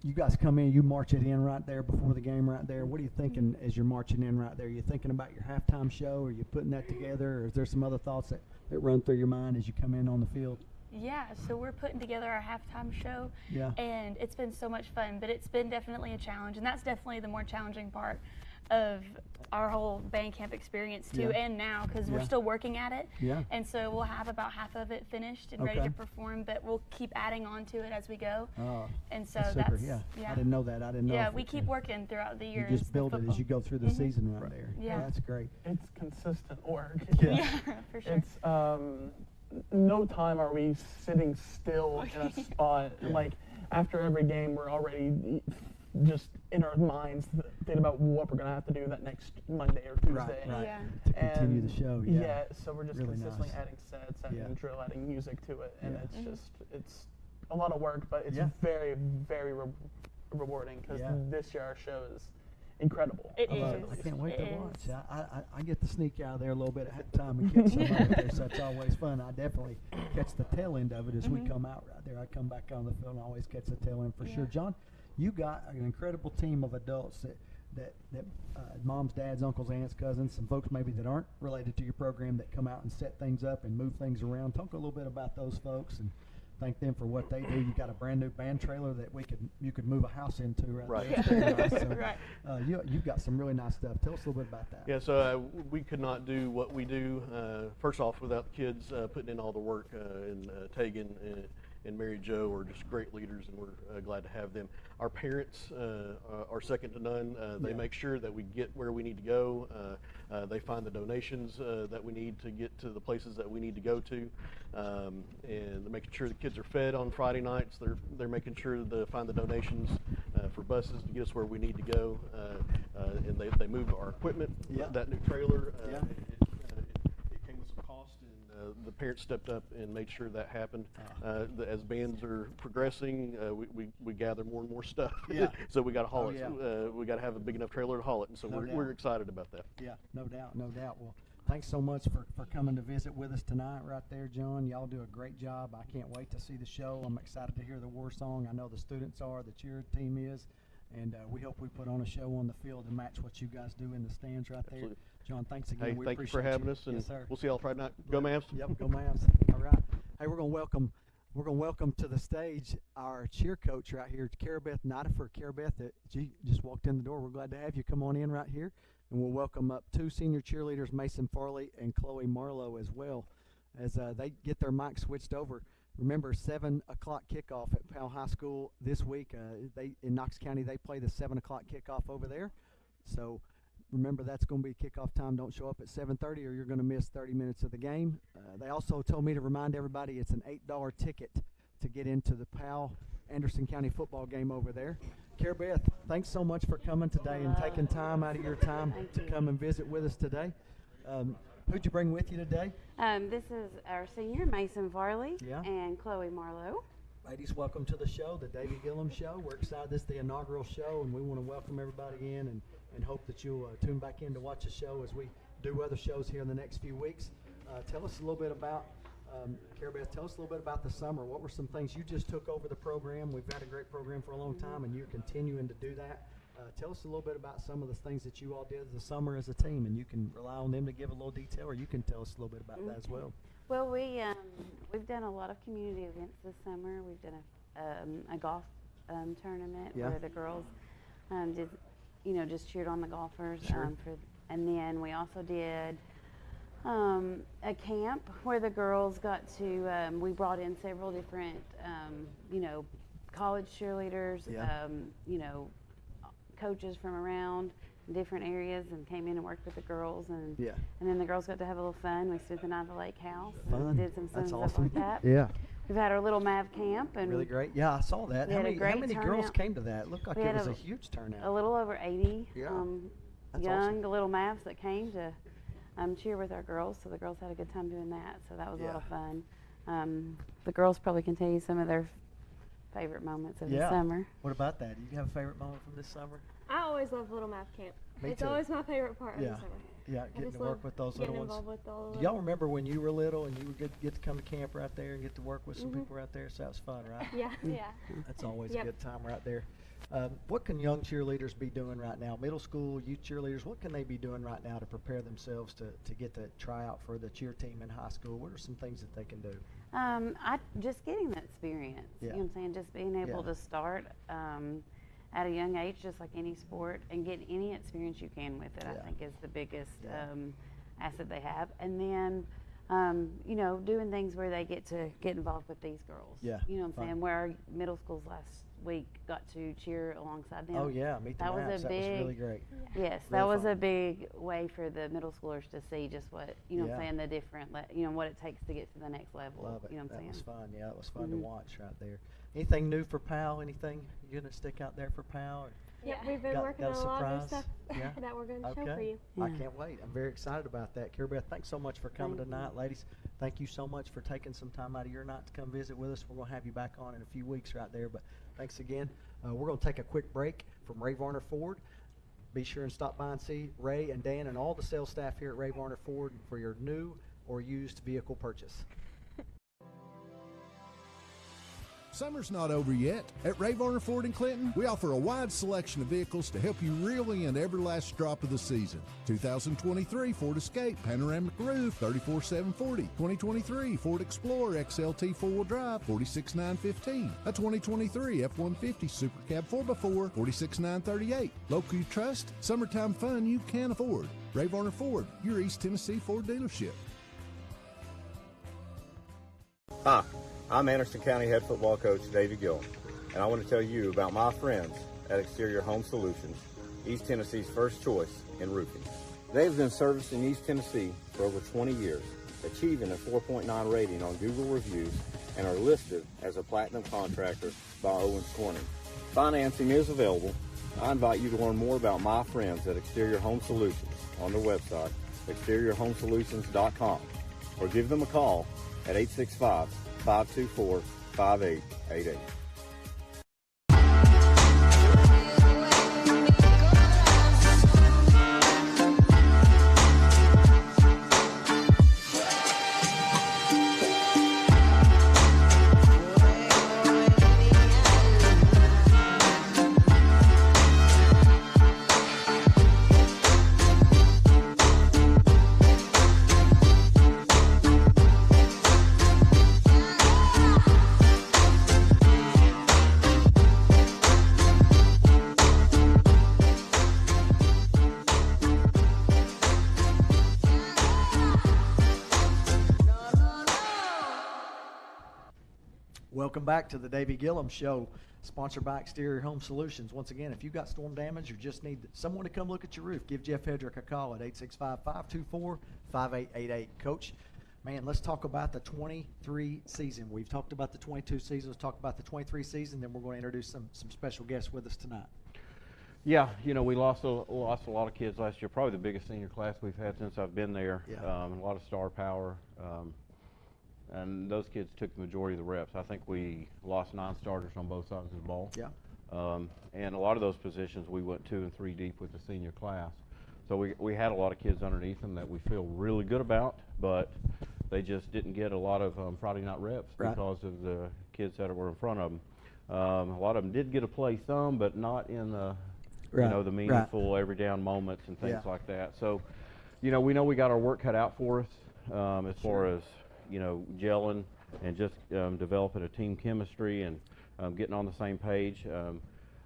Speaker 1: You guys come in, you march it in right there before the game right there. What are you thinking as you're marching in right there? Are you thinking about your halftime show? Are you putting that together? Or is there some other thoughts that run through your mind as you come in on the field?
Speaker 8: Yeah, so we're putting together our halftime show,
Speaker 1: Yeah.
Speaker 8: and it's been so much fun, but it's been definitely a challenge, and that's definitely the more challenging part of our whole band camp experience too,
Speaker 1: Yeah.
Speaker 8: and now because
Speaker 1: Yeah.
Speaker 8: we're still working at it.
Speaker 1: Yeah.
Speaker 8: And so we'll have about half of it finished and ready
Speaker 1: Okay.
Speaker 8: to perform, but we'll keep adding on to it as we go.
Speaker 1: Oh,
Speaker 8: And so
Speaker 1: that's super.
Speaker 8: that's
Speaker 1: Yeah. I didn't know that. I didn't know.
Speaker 8: Yeah,
Speaker 1: if
Speaker 8: we
Speaker 1: it-
Speaker 8: keep working throughout the
Speaker 1: You
Speaker 8: year.
Speaker 1: just build it as you go through the season right there.
Speaker 8: Yeah.
Speaker 1: That's great.
Speaker 9: It's consistent work.
Speaker 8: Yeah, for sure.
Speaker 9: It's no time are we sitting still in a spot.
Speaker 1: Yeah.
Speaker 9: Like after every game, we're already just in our minds thinking about what we're gonna have to do that next Monday or Tuesday.
Speaker 1: Right. Right.
Speaker 8: Yeah.
Speaker 1: To continue
Speaker 9: And
Speaker 1: the show. Yeah.
Speaker 9: so we're just
Speaker 1: Really
Speaker 9: consistently
Speaker 1: nice.
Speaker 9: adding sets, adding
Speaker 1: Yeah.
Speaker 9: drill, adding music to it, and
Speaker 1: Yeah.
Speaker 9: it's a lot of work, but it's
Speaker 1: Yeah.
Speaker 9: very, very rewarding because
Speaker 1: Yeah.
Speaker 9: this year our show is incredible.
Speaker 8: It
Speaker 1: I love it.
Speaker 8: is.
Speaker 1: I can't wait
Speaker 8: It
Speaker 1: to
Speaker 8: is.
Speaker 1: watch. I get to sneak out of there a little bit at halftime and catch some of it there, so it's always fun. I definitely catch the tail end of it as we come out right there. I come back on the field and always catch the tail end for sure. John, you got an incredible team of adults that moms, dads, uncles, aunts, cousins, some folks maybe that aren't related to your program that come out and set things up and move things around. Talk a little bit about those folks and thank them for what they do. You got a brand new band trailer that you could move a house into right there. It's very nice. So,
Speaker 8: Right.
Speaker 1: you've got some really nice stuff. Tell us a little bit about that.
Speaker 7: Yeah, so we could not do what we do, first off, without the kids putting in all the work. And Tegan and Mary Jo are just great leaders, and we're glad to have them. Our parents are second to none. They make sure that we get where we need to go. They find the donations that we need to get to the places that we need to go to, and they're making sure the kids are fed on Friday nights. They're making sure to find the donations for buses to get us where we need to go, and they move our equipment.
Speaker 1: Yeah.
Speaker 7: That new trailer.
Speaker 1: Yeah.
Speaker 7: It came with some cost, and the parents stepped up and made sure that happened. As bands are progressing, we gather more and more stuff.
Speaker 1: Yeah.
Speaker 7: So we got to haul
Speaker 1: Oh,
Speaker 7: it.
Speaker 1: yeah.
Speaker 7: We got to have a big enough trailer to haul it, and so
Speaker 1: No doubt.
Speaker 7: we're excited about that.
Speaker 1: Yeah, no doubt, no doubt. Well, thanks so much for coming to visit with us tonight right there, John. Y'all do a great job. I can't wait to see the show. I'm excited to hear the war song. I know the students are, the cheer team is, and we hope we put on a show on the field to match what you guys do in the stands right there.
Speaker 7: Absolutely.
Speaker 1: John, thanks again.
Speaker 7: Hey,
Speaker 1: We
Speaker 7: thank you
Speaker 1: appreciate
Speaker 7: for having us, and
Speaker 1: yes, sir.
Speaker 7: we'll see y'all Friday night. Go Mavs!
Speaker 1: Yep, go Mavs. All right. Hey, we're gonna welcome to the stage our cheer coach right here, Carabeth Nidifer. Carabeth, she just walked in the door. We're glad to have you. Come on in right here, and we'll welcome up two senior cheerleaders, Mason Farley and Chloe Marlowe, as well as they get their mics switched over. Remember, 7 o'clock kickoff at Powell High School this week. They in Knox County they play the 7 o'clock kickoff over there, so. Remember, that's going to be kickoff time. Don't show up at 7:30 or you're going to miss 30 minutes of the game. They also told me to remind everybody it's an $8 ticket to get into the Powell Anderson County football game over there. Carabeth, thanks so much for coming today and taking time out of your time to come and visit with us today. Who'd you bring with you today?
Speaker 10: This is our senior, Mason Farley,
Speaker 1: Yeah.
Speaker 10: and Chloe Marlowe.
Speaker 1: Ladies, welcome to the show, the Davey Gillum Show. We're excited. This is the inaugural show, and we want to welcome everybody in and hope that you'll tune back in to watch the show as we do other shows here in the next few weeks. Tell us a little bit about, Carabeth, tell us a little bit about the summer. What were some things you just took over the program? We've had a great program for a long time, and you're continuing to do that. Tell us a little bit about some of the things that you all did this summer as a team, and you can rely on them to give a little detail, or you can tell us a little bit about that as well.
Speaker 10: Well, we've done a lot of community events this summer. We've done a golf tournament where the girls did just cheered on the golfers.
Speaker 1: Sure.
Speaker 10: And then we also did a camp where the girls got to, we brought in several different, college cheerleaders,
Speaker 1: Yeah.
Speaker 10: Coaches from around different areas and came in and worked with the girls. And
Speaker 1: Yeah.
Speaker 10: and then the girls got to have a little fun. We spent the night at the lake house
Speaker 1: Fun.
Speaker 10: and did some
Speaker 1: That's
Speaker 10: stuff
Speaker 1: awesome.
Speaker 10: like that.
Speaker 1: Yeah.
Speaker 10: We've had our little Mav camp and
Speaker 1: Really great. Yeah, I saw that.
Speaker 10: We
Speaker 1: How
Speaker 10: had a
Speaker 1: many,
Speaker 10: great
Speaker 1: girls
Speaker 10: turnout.
Speaker 1: came to that? It looked like
Speaker 10: We
Speaker 1: it
Speaker 10: had
Speaker 1: was
Speaker 10: a-
Speaker 1: a huge turnout.
Speaker 10: a little over 80
Speaker 1: Yeah. That's
Speaker 10: young
Speaker 1: awesome.
Speaker 10: little Mavs that came to cheer with our girls. So the girls had a good time doing that. So that was a lot of fun. The girls probably can tell you some of their favorite moments of the summer.
Speaker 1: What about that? Do you have a favorite moment from this summer?
Speaker 11: I always love Little Math Camp.
Speaker 1: Me
Speaker 11: It's
Speaker 1: too.
Speaker 11: always my favorite part of
Speaker 1: Yeah.
Speaker 11: the summer.
Speaker 1: Yeah,
Speaker 11: I
Speaker 1: getting
Speaker 11: just
Speaker 1: to work
Speaker 11: love
Speaker 1: with those
Speaker 11: getting
Speaker 1: little ones.
Speaker 11: involved with all of
Speaker 1: Do
Speaker 11: them.
Speaker 1: y'all remember when you were little and you would get to come to camp right there and get to work with some people right there? So that was fun, right?
Speaker 11: Yeah.
Speaker 8: Yeah.
Speaker 1: That's always
Speaker 11: Yep.
Speaker 1: a good time right there. What can young cheerleaders be doing right now? Middle school, youth cheerleaders, what can they be doing right now to prepare themselves to get to try out for the cheer team in high school? What are some things that they can do?
Speaker 10: Just getting that experience.
Speaker 1: Yeah.
Speaker 10: You know what I'm saying? Just being able
Speaker 1: Yeah.
Speaker 10: to start at a young age, just like any sport, and get any experience you can with it. I
Speaker 1: Yeah.
Speaker 10: think is the biggest
Speaker 1: Yeah.
Speaker 10: asset they have. And then, doing things where they get to get involved with these girls.
Speaker 1: Yeah,
Speaker 10: You know what I'm
Speaker 1: fun.
Speaker 10: saying? Where our middle schools last week got to cheer alongside them.
Speaker 1: Oh yeah, meet the
Speaker 10: That was a
Speaker 1: Mavs. That was really
Speaker 10: big-
Speaker 1: great.
Speaker 10: Yes,
Speaker 1: Real
Speaker 10: that was
Speaker 1: fun.
Speaker 10: a big way for the middle schoolers to see just what, what
Speaker 1: Yeah.
Speaker 10: I'm saying, the different, what it takes to get to the next level.
Speaker 1: Love it.
Speaker 10: You know what
Speaker 1: That
Speaker 10: I'm
Speaker 1: was
Speaker 10: saying?
Speaker 1: fun. Yeah, it was fun to
Speaker 10: Mhm.
Speaker 1: watch right there. Anything new for PAL? Anything you're gonna stick out there for PAL? Or?
Speaker 11: Yep,
Speaker 8: Yeah.
Speaker 11: we've been
Speaker 1: Got-
Speaker 11: working
Speaker 1: got a
Speaker 11: on a lot of new
Speaker 1: surprise?
Speaker 11: stuff
Speaker 1: Yeah?
Speaker 11: that we're going to show
Speaker 1: Okay.
Speaker 11: for you.
Speaker 1: I
Speaker 10: Yeah.
Speaker 1: can't wait. I'm very excited about that. Carrie Beth, thanks so much for coming
Speaker 10: Thank
Speaker 1: tonight.
Speaker 10: you.
Speaker 1: Ladies, thank you so much for taking some time out of your night to come visit with us. We're going to have you back on in a few weeks right there, but thanks again. We're going to take a quick break from Ray Varner Ford. Be sure and stop by and see Ray and Dan and all the sales staff here at Ray Varner Ford for your new or used vehicle purchase.
Speaker 5: Summer's not over yet. At Ray Varner Ford in Clinton, we offer a wide selection of vehicles to help you reel in every last drop of the season. 2023 Ford Escape Panoramic Roof, 34,740. 2023 Ford Explorer XLT 4-wheel drive, 46,915. A 2023 F-150 Super Cab 4x4, 46,938. Local you trust, summertime fun you can afford. Ray Varner Ford, your East Tennessee Ford dealership.
Speaker 6: Hi, I'm Anderson County head football coach Davey Gillum, and I want to tell you about my friends at Exterior Home Solutions, East Tennessee's first choice in roofing. They've been servicing East Tennessee for over 20 years, achieving a 4.9 rating on Google reviews, and are listed as a platinum contractor by Owens Corning. Financing is available. I invite you to learn more about my friends at Exterior Home Solutions on their website, exteriorhomesolutions.com, or give them a call at 865-524-5888.
Speaker 1: Welcome back to the Davey Gillum Show, sponsored by Exterior Home Solutions. Once again, if you've got storm damage or just need someone to come look at your roof, give Jeff Hedrick a call at 865-524-5888. Coach, man, let's talk about the 23 season. We've talked about the 22 season. Let's talk about the 23 season, then we're going to introduce some special guests with us tonight.
Speaker 4: Yeah, we lost a lot of kids last year. Probably the biggest senior class we've had since I've been there.
Speaker 1: Yeah.
Speaker 4: A lot of star power. And those kids took the majority of the reps. I think we lost 9 starters on both sides of the ball.
Speaker 1: Yeah.
Speaker 4: And a lot of those positions we went 2 and 3 deep with the senior class. So we had a lot of kids underneath them that we feel really good about, but they just didn't get a lot of Friday night reps because of the kids that were in front of them. A lot of them did get to play some, but not in the the meaningful every down moments and things like that. So, we know we got our work cut out for us as far as gelling and just developing a team chemistry and getting on the same page.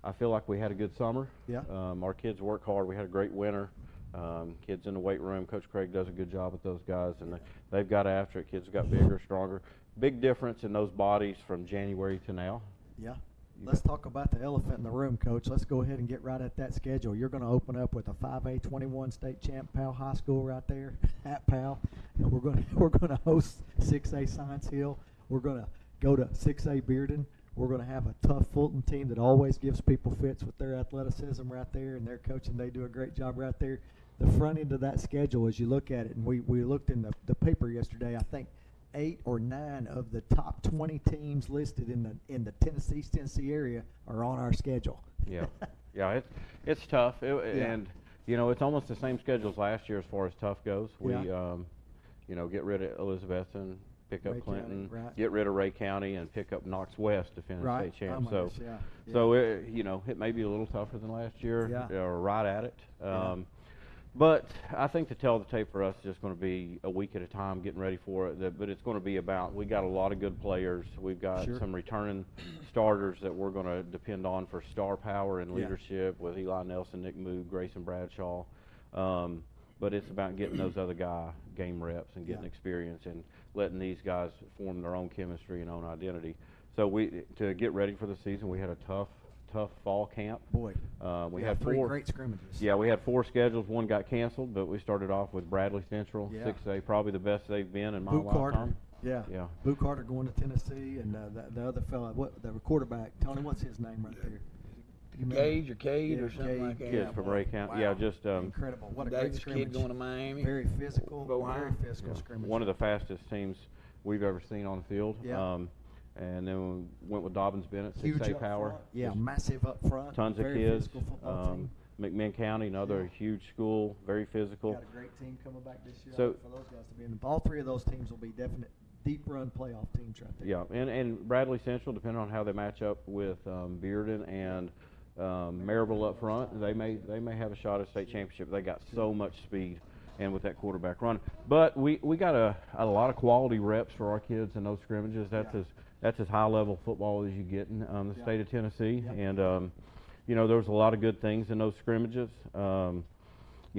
Speaker 4: I feel like we had a good summer.
Speaker 1: Yeah.
Speaker 4: Our kids work hard. We had a great winter. Kids in the weight room. Coach Craig does a good job with those guys, and they've got after it. Kids got bigger, stronger. Big difference in those bodies from January to now.
Speaker 1: Yeah. Let's talk about the elephant in the room, Coach. Let's go ahead and get right at that schedule. You're going to open up with a 5A 21 state champ Powell High School right there at Powell, and we're going to host 6A Science Hill. We're going to go to 6A Bearden. We're going to have a tough Fulton team that always gives people fits with their athleticism right there, and their coaching. They do a great job right there. The front end of that schedule, as you look at it, and we looked in the paper yesterday, I think 8 or 9 of the top 20 teams listed in the East Tennessee area are on our schedule.
Speaker 4: Yeah, yeah, it's tough, and you know, it's almost the same schedule as last year as far as tough goes. We you know, get rid of Elizabethton, pick up
Speaker 1: Ray
Speaker 4: Clinton,
Speaker 1: County, right.
Speaker 4: get rid of Ray County, and pick up Knox West to finish
Speaker 1: Right.
Speaker 4: state champ.
Speaker 1: Oh my
Speaker 4: So,
Speaker 1: gosh, yeah.
Speaker 4: so it, you know, it may be a little tougher than last year,
Speaker 1: Yeah.
Speaker 4: or right at it. But I think to tell the tape for us is just going to be a week at a time, getting ready for it. But it's going to be about, we got a lot of good players. We've got some returning starters that we're going to depend on for star power and leadership with Eli Nelson, Nick Moog, Grayson Bradshaw. But it's about getting those other game reps and getting experience and letting these guys form their own chemistry and own identity. So to get ready for the season, we had a tough fall camp.
Speaker 1: Boy,
Speaker 4: we had
Speaker 1: 3 great scrimmages.
Speaker 4: Yeah, we had 4 schedules. 1 got canceled, but we started off with Bradley Central, 6A, probably the best they've been in my lifetime.
Speaker 1: Yeah. Boo Carter going to Tennessee, and the other fella, the quarterback, Tony, what's his name right there?
Speaker 12: Gage or Cade or something like that.
Speaker 4: Kids from Ray County. Yeah, just
Speaker 1: incredible. What a great
Speaker 12: Davis
Speaker 1: scrimmage.
Speaker 12: kid going to Miami.
Speaker 1: Very physical, scrimmage.
Speaker 4: One of the fastest teams we've ever seen on the field.
Speaker 1: Yeah.
Speaker 4: And then we went with Dobbins Bennett,
Speaker 1: Huge
Speaker 4: 6A
Speaker 1: up
Speaker 4: power.
Speaker 1: front. Yeah, massive up front.
Speaker 4: Tons of
Speaker 1: very
Speaker 4: kids.
Speaker 1: Physical football team.
Speaker 4: McMinn County, another huge school, very physical.
Speaker 1: Got a great team coming back this year.
Speaker 4: So
Speaker 1: for those guys to be in. All 3 of those teams will be definite deep run playoff teams right there.
Speaker 4: Yeah, and Bradley Central, depending on how they match up with Bearden and Maryville up front, they may have a shot at state championship. They got so much speed, and with that quarterback run. But we got a lot of quality reps for our kids in those scrimmages. That's as high level football as you get in the state of Tennessee. And you know, there was a lot of good things in those scrimmages. You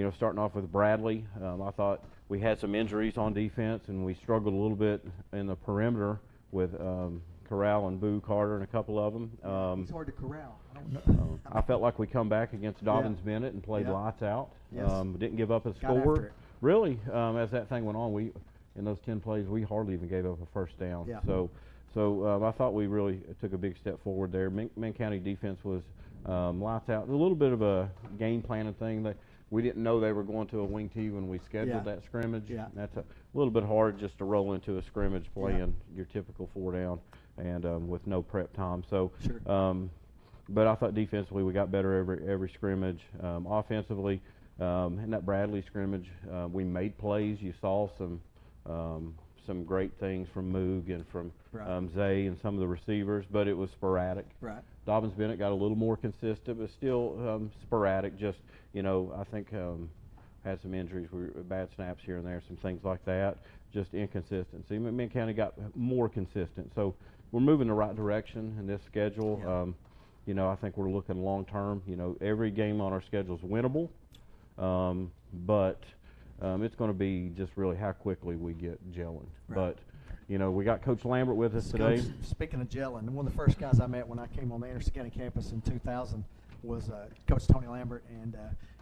Speaker 4: know, starting off with Bradley, I thought we had some injuries on defense, and we struggled a little bit in the perimeter with Corral and Boo Carter and a couple of them.
Speaker 1: It's hard to corral. I don't know.
Speaker 4: I felt like we come back against Dobbins Bennett and played lights out.
Speaker 1: Yes.
Speaker 4: Didn't give up a
Speaker 1: Got
Speaker 4: score.
Speaker 1: after it.
Speaker 4: Really, as that thing went on, in those 10 plays, we hardly even gave up a first down.
Speaker 1: Yeah.
Speaker 4: So I thought we really took a big step forward there. Minn County defense was lights out. A little bit of a game planning thing. We didn't know they were going to a wing tee when we scheduled that scrimmage.
Speaker 1: Yeah.
Speaker 4: That's a little bit hard just to roll into a scrimmage playing your typical 4 down and with no prep time. So, but I thought defensively we got better every scrimmage. Offensively, in that Bradley scrimmage, we made plays. You saw some great things from Moog and from Zay and some of the receivers, but it was sporadic.
Speaker 1: Right.
Speaker 4: Dobbins Bennett got a little more consistent, but still sporadic. Just, you know, I think had some injuries, bad snaps here and there, some things like that. Just inconsistency. McMinn County got more consistent. So we're moving the right direction in this schedule.
Speaker 1: Yeah.
Speaker 4: You know, I think we're looking long term. You know, every game on our schedule is winnable, but it's going to be just really how quickly we get gelling.
Speaker 1: Right.
Speaker 4: But you know, we got Coach Lambert with us today.
Speaker 1: Coach, speaking of gelling, one of the first guys I met when I came on the Anderson County campus in 2000 was Coach Tony Lambert, and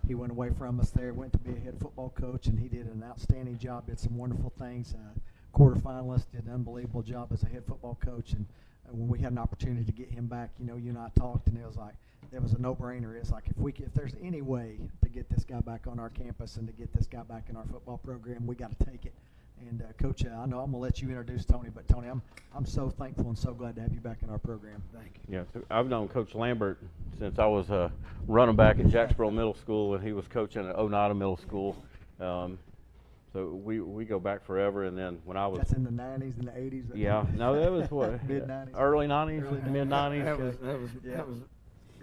Speaker 1: he went away from us there, went to be a head football coach, and he did an outstanding job, did some wonderful things. Quarterfinalist, did an unbelievable job as a head football coach, and when we had an opportunity to get him back, you know, you and I talked, and it was like, it was a no-brainer. It's like if there's any way to get this guy back on our campus and to get this guy back in our football program, we got to take it. And Coach, I know I'm gonna let you introduce Tony, but Tony, I'm so thankful and so glad to have you back in our program. Thank you.
Speaker 4: Yeah, so I've known Coach Lambert since I was running back at Jacksboro Middle School, and he was coaching at Oneida Middle School. So we go back forever. And then when I was,
Speaker 1: that's in the 90s and the 80s.
Speaker 4: Yeah, no, that was what
Speaker 1: mid 90s,
Speaker 4: early 90s, mid 90s.
Speaker 12: That was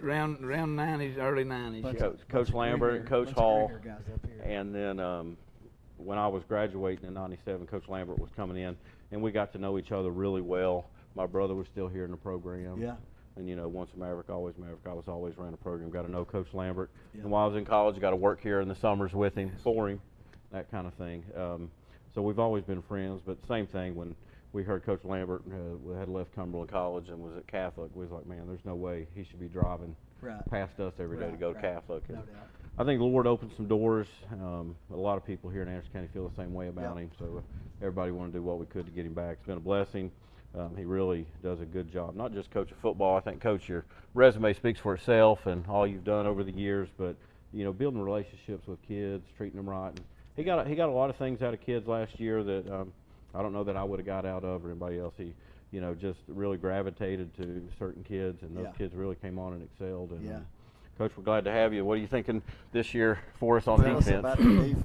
Speaker 12: around 90s, early 90s.
Speaker 4: Coach Lambert and Coach Hall,
Speaker 1: guys up here.
Speaker 4: And then when I was graduating in '97, Coach Lambert was coming in, and we got to know each other really well. My brother was still here in the program.
Speaker 1: Yeah.
Speaker 4: And, once a Maverick, always Maverick. I was always ran a program. Got to know Coach Lambert. And while I was in college, got to work here in the summers with him, for him, that kind of thing. So we've always been friends. But same thing, when we heard Coach Lambert had left Cumberland College and was at Catholic, we was like, man, there's no way he should be driving past us every day to go to Catholic. And I think the Lord opened some doors. A lot of people here in Anderson County feel the same way about him. So everybody wanted to do what we could to get him back. It's been a blessing. He really does a good job. Not just coaching football. I think, Coach, your resume speaks for itself and all you've done over the years. But building relationships with kids, treating them right. And he got a lot of things out of kids last year that I don't know that I would have got out of or anybody else. He, just really gravitated to certain kids, and those kids really came on and excelled. And Coach, we're glad to have you. What are you thinking this year for us on defense?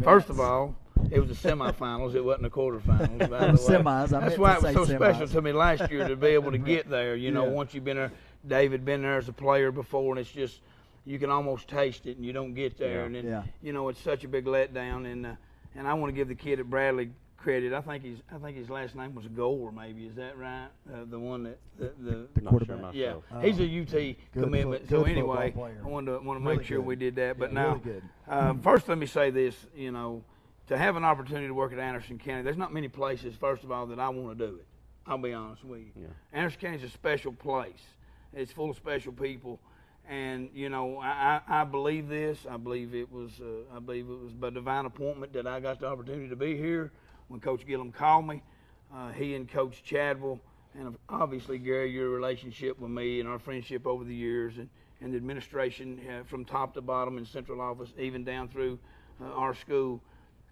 Speaker 12: First of all, it was the semifinals. It wasn't the quarterfinals. By the way.
Speaker 1: Semis.
Speaker 12: That's why it was so special to me last year to be able to get there. Once you've been there, David been there as a player before, and it's just you can almost taste it, and you don't get there. And then, it's such a big letdown. And I want to give the kid at Bradley credit. I think his last name was Gore, maybe. Is that right? The one that the
Speaker 1: quarterback.
Speaker 12: Sure he's a UT commitment. So anyway, I want to make sure we did that. But now, first, let me say this. To have an opportunity to work at Anderson County, there's not many places, first of all, that I want to do it. I'll be honest with you. Yeah. Anderson County is a special place. It's full of special people. And I believe this. I believe it was by divine appointment that I got the opportunity to be here. When Coach Gillum called me, he and Coach Chadwell, and obviously Gary, your relationship with me and our friendship over the years, and the administration from top to bottom in central office, even down through our school,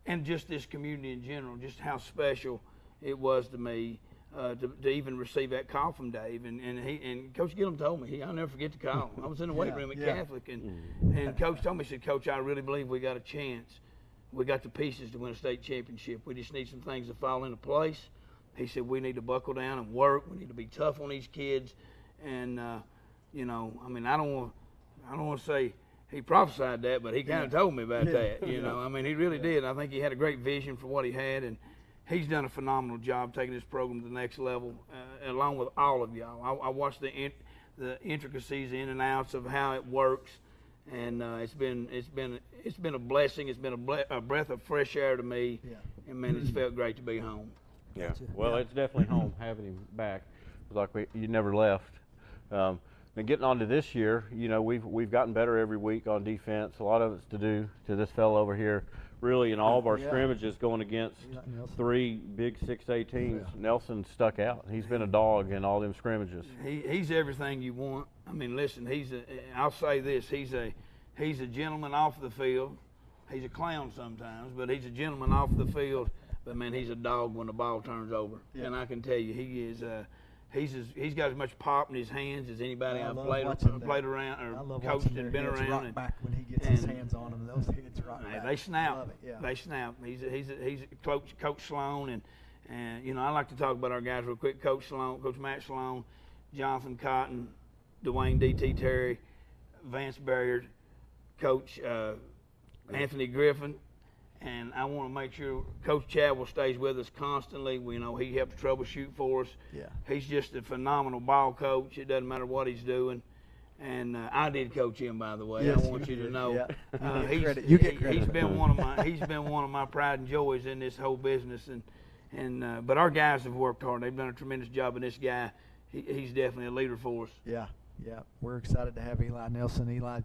Speaker 12: and just this community in general, just how special it was to me. To even receive that call from Dave, and Coach Gillum told me, I'll never forget the call. I was in the weight room at Catholic, and Coach told me, he said, Coach, I really believe we got a chance. We got the pieces to win a state championship. We just need some things to fall into place. He said we need to buckle down and work. We need to be tough on these kids, and I don't want to say he prophesied that, but he kind of told me about that. He really did. I think he had a great vision for what he had, and he's done a phenomenal job taking this program to the next level, along with all of y'all. I watched the intricacies, in and outs of how it works, and it's been a blessing. It's been a breath of fresh air to me, and man, it's felt great to be home.
Speaker 4: Yeah, well, it's definitely home having him back. It was like you never left. And getting on to this year, we've gotten better every week on defense. A lot of it's to do to this fellow over here. Really, in all of our scrimmages going against three big 6A teams, Nelson stuck out. He's been a dog in all them scrimmages.
Speaker 12: He's everything you want. I mean, listen, I'll say this, he's a gentleman off the field. He's a clown sometimes, but he's a gentleman off the field. But man, he's a dog when the ball turns over. Yeah. And I can tell you, he is. He's got as much pop in his hands as anybody I've played around or coached and been around.
Speaker 1: Back when he gets his hands on them, those hits rock back.
Speaker 12: They snap. They snap. He's Coach Sloan, and I like to talk about our guys real quick. Coach Sloan, Coach Matt Sloan, Jonathan Cotton, Dwayne D.T. Terry, Vance Barrier, Coach Anthony Griffin. And I want to make sure Coach Chadwell stays with us constantly. We know he helps troubleshoot for us. Yeah. He's just a phenomenal ball coach. It doesn't matter what he's doing. And I did coach him, by the way. Yes, I want you to know. Yeah.
Speaker 1: You get credit.
Speaker 12: He's been one of my pride and joys in this whole business. But our guys have worked hard. They've done a tremendous job. And this guy, he's definitely a leader for us.
Speaker 1: Yeah. We're excited to have Eli Nelson. Eli,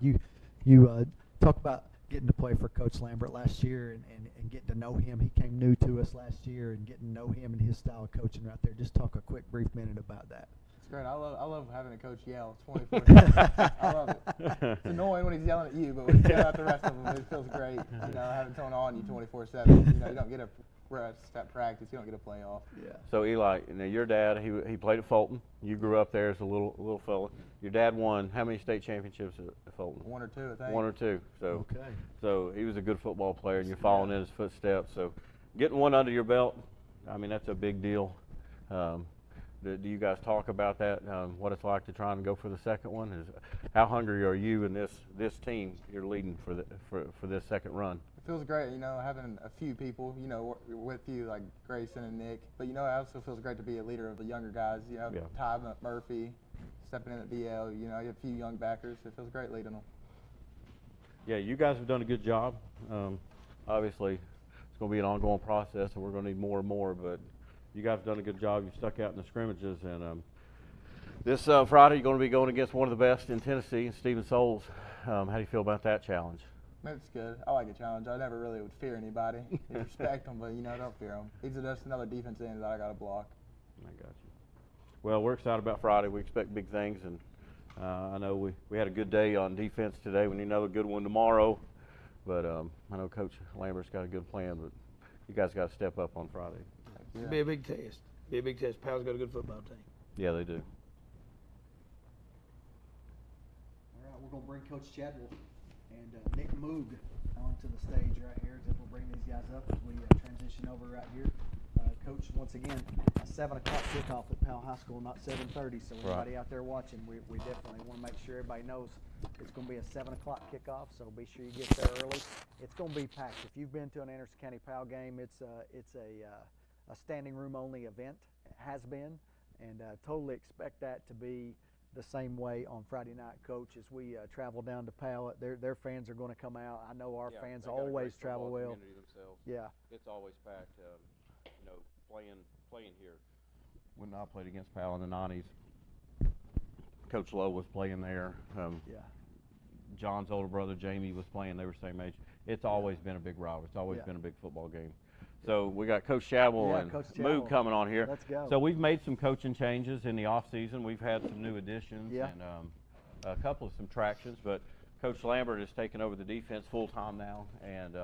Speaker 1: you talk about getting to play for Coach Lambert last year and getting to know him. He came new to us last year, and getting to know him and his style of coaching right there. Just talk a quick, brief minute about that.
Speaker 13: It's great. I love having a coach yell 24/7. I love it. It's annoying when he's yelling at you, but when he's yelling at the rest of them, it feels great. Having someone on you 24/7. You don't get a rest at practice. You don't get a playoff. Yeah.
Speaker 4: So Eli, your dad, he played at Fulton. You grew up there as a little fella. Your dad won how many state championships at Fulton?
Speaker 13: One or two, I think.
Speaker 4: One or two. So So he was a good football player, and you're following in his footsteps. So getting one under your belt, I mean, that's a big deal. Do you guys talk about that? What it's like to try and go for the second one? How hungry are you and this team you're leading for this second run?
Speaker 13: It feels great, having a few people, with you like Grayson and Nick. But it also feels great to be a leader of the younger guys. Ty Murphy, stepping in at DL. You have a few young backers. It feels great leading them.
Speaker 4: Yeah, you guys have done a good job. Obviously, it's going to be an ongoing process, and we're going to need more and more. But you guys have done a good job. You stuck out in the scrimmages, and this Friday you're going to be going against one of the best in Tennessee, Stephen Souls. How do you feel about that challenge?
Speaker 13: It's good. I like a challenge. I never really would fear anybody. You respect them, but don't fear them. He's just another defense end that I got to block.
Speaker 4: I got you. Well, we're excited about Friday. We expect big things, and I know we had a good day on defense today. We need another good one tomorrow. But I know Coach Lambert's got a good plan, but you guys got to step up on Friday.
Speaker 12: It'll be a big test. Powell's got a good football team.
Speaker 4: Yeah, they do.
Speaker 1: All right, we're going to bring Coach Chadwell and Nick Moog onto the stage right here. We'll bring these guys up as we transition over right here. Coach, once again, a 7 o'clock kickoff at Powell High School, not 7:30. So everybody out there watching, we definitely want to make sure everybody knows it's going to be a 7 o'clock kickoff. So be sure you get there early. It's going to be packed. If you've been to an Anderson County Powell game, it's a standing room only event. It has been, and totally expect that to be the same way on Friday night, Coach. As we travel down to Powell, their fans are going to come out. I know our fans always travel well. Yeah,
Speaker 4: it's always packed. Playing here. When I played against Powell in the 90s, Coach Lowe was playing there. John's older brother Jamie was playing. They were the same age. It's always been a big rivalry. It's always been a big football game. So we got Coach Chadwell and Moog coming on here.
Speaker 1: Let's go.
Speaker 4: So we've made some coaching changes in the off season. We've had some new additions and a couple of subtractions, but Coach Lambert has taken over the defense full time now, and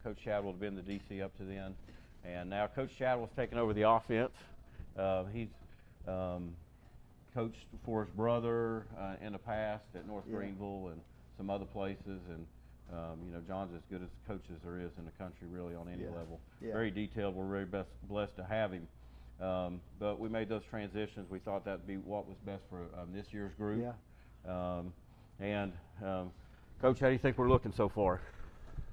Speaker 4: Coach Chadwell has been the DC up to then. And now Coach Chadwell's taken over the offense. He's coached for his brother in the past at North Greenville and some other places. And, John's as good as a coach as there is in the country, really, on any level. Very detailed. We're very blessed to have him. But we made those transitions. We thought that would be what was best for this year's group. Coach, how do you think we're looking so far?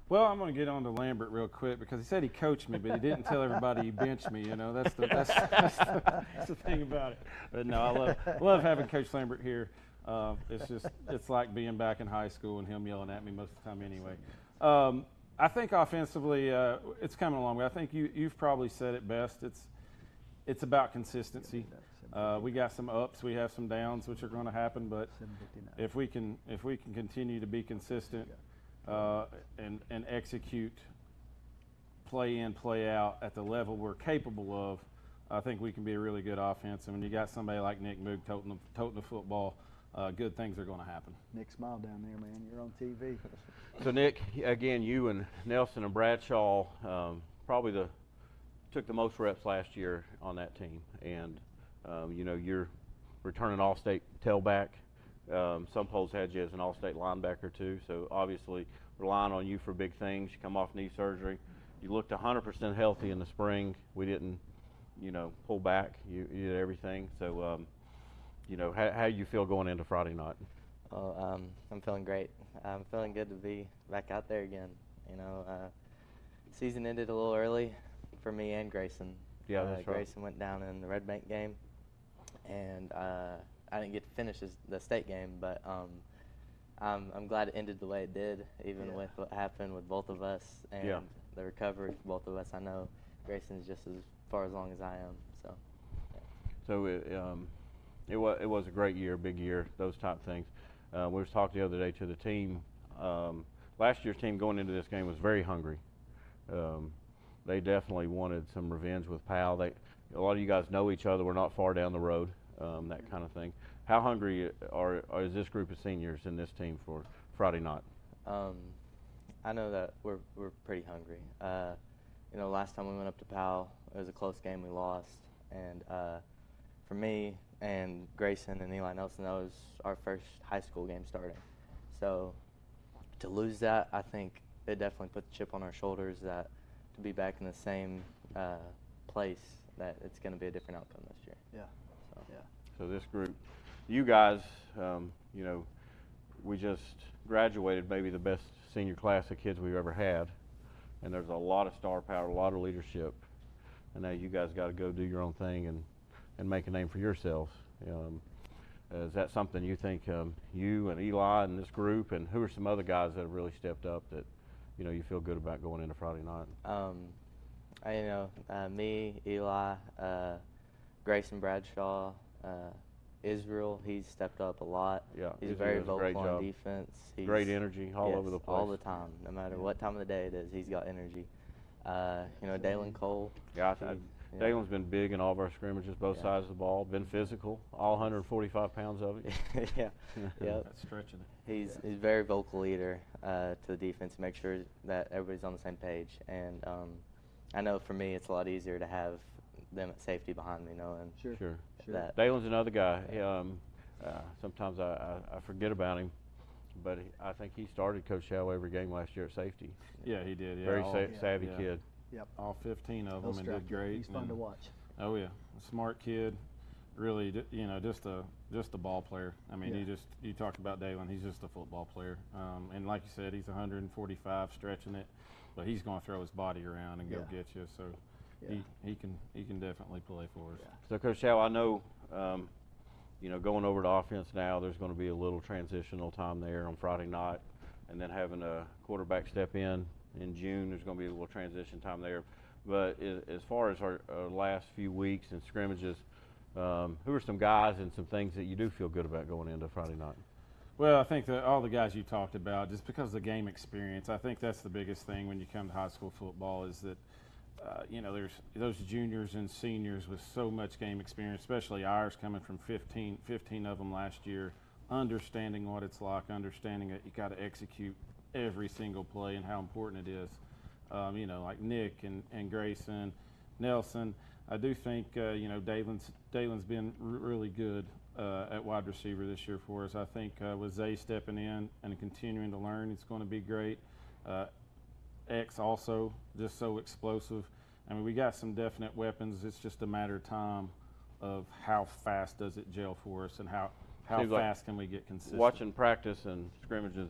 Speaker 14: Well, I'm going to get on to Lambert real quick because he said he coached me, but he didn't tell everybody he benched me. That's the thing about it. But no, I love having Coach Lambert here. It's like being back in high school and him yelling at me most of the time anyway. I think offensively, it's coming along. I think you've probably said it best. It's about consistency. We got some ups, we have some downs, which are going to happen. But if we can continue to be consistent. And execute play in, play out at the level we're capable of, I think we can be a really good offense. And when you got somebody like Nick Moog toting the football, good things are going to happen.
Speaker 1: Nick, smile down there, man. You're on TV.
Speaker 4: So, Nick, again, you and Nelson and Bradshaw probably took the most reps last year on that team. And, you're returning all-state tailback. Some polls had you as an all-state linebacker too, so obviously relying on you for big things. You come off knee surgery. You looked 100% healthy in the spring. We didn't, pull back. You did everything. So, how you feel going into Friday night?
Speaker 15: Oh, I'm feeling great. I'm feeling good to be back out there again. Season ended a little early for me and Grayson.
Speaker 4: Yeah, that's right.
Speaker 15: Grayson went down in the Red Bank game, and I didn't get to finish the state game, but I'm glad it ended the way it did, even with what happened with both of us and the recovery for both of us. I know Grayson's just as far along as I am.
Speaker 4: So it was a great year, big year, those type things. We were talking the other day to the team. Last year's team going into this game was very hungry. They definitely wanted some revenge with Powell. A lot of you guys know each other. We're not far down the road. That kind of thing. How hungry is this group of seniors in this team for Friday night?
Speaker 15: I know that we're pretty hungry. Last time we went up to Powell, it was a close game. We lost, and for me and Grayson and Eli Nelson, that was our first high school game starting. So to lose that, I think it definitely put the chip on our shoulders that to be back in the same place, that it's going to be a different outcome this year.
Speaker 4: So this group, you guys, we just graduated maybe the best senior class of kids we've ever had, and there's a lot of star power, a lot of leadership, and now you guys got to go do your own thing and make a name for yourselves.
Speaker 2: is that something you think you and Eli and this group, and who are some other guys that have really stepped up that you feel good about going into Friday night?
Speaker 15: Me, Eli, Grayson Bradshaw, Israel, he's stepped up a lot.
Speaker 2: Yeah,
Speaker 15: he's very vocal on defense. He's
Speaker 2: great energy all over the place.
Speaker 15: All the time, no matter what time of the day it is, he's got energy. Dalen Cole.
Speaker 2: Yeah, Dalen's been big in all of our scrimmages, both sides of the ball. Been physical, all 145 pounds of it.
Speaker 15: Yeah, yep.
Speaker 14: That's stretching it.
Speaker 15: He's a very vocal leader to the defense, make sure that everybody's on the same page. And I know for me, it's a lot easier to have them at safety behind me, knowing
Speaker 2: Sure.
Speaker 15: that.
Speaker 2: Dalen's another guy. Sometimes I forget about him, but I think he started Coach Howe every game last year at safety.
Speaker 14: Yeah, he did. Yeah,
Speaker 2: Very savvy kid.
Speaker 16: Yep.
Speaker 14: All 15 of them and did great.
Speaker 16: He's fun to watch.
Speaker 14: Oh yeah, a smart kid. Really, just a ball player. I mean, you talked about Dalen. He's just a football player. And like you said, he's 145, stretching it, but he's going to throw his body around and go get you. So he can definitely play for us.
Speaker 2: So Coach Howe, I know, going over to offense now, there's going to be a little transitional time there on Friday night, and then having a quarterback step in June, there's going to be a little transition time there. But as far as our last few weeks and scrimmages, who are some guys and some things that you do feel good about going into Friday night?
Speaker 14: Well, I think that all the guys you talked about, just because of the game experience, I think that's the biggest thing when you come to high school football is that, there's those juniors and seniors with so much game experience, especially ours coming from 15 of them last year, understanding what it's like, understanding that you got to execute every single play and how important it is. Like Nick and Grayson, Nelson. I do think, Dalen's been really good at wide receiver this year for us. I think with Zay stepping in and continuing to learn, it's going to be great. X also just so explosive. I mean, we got some definite weapons. It's just a matter of time of how fast does it gel for us and how fast can we get consistent.
Speaker 2: Watching practice and scrimmages,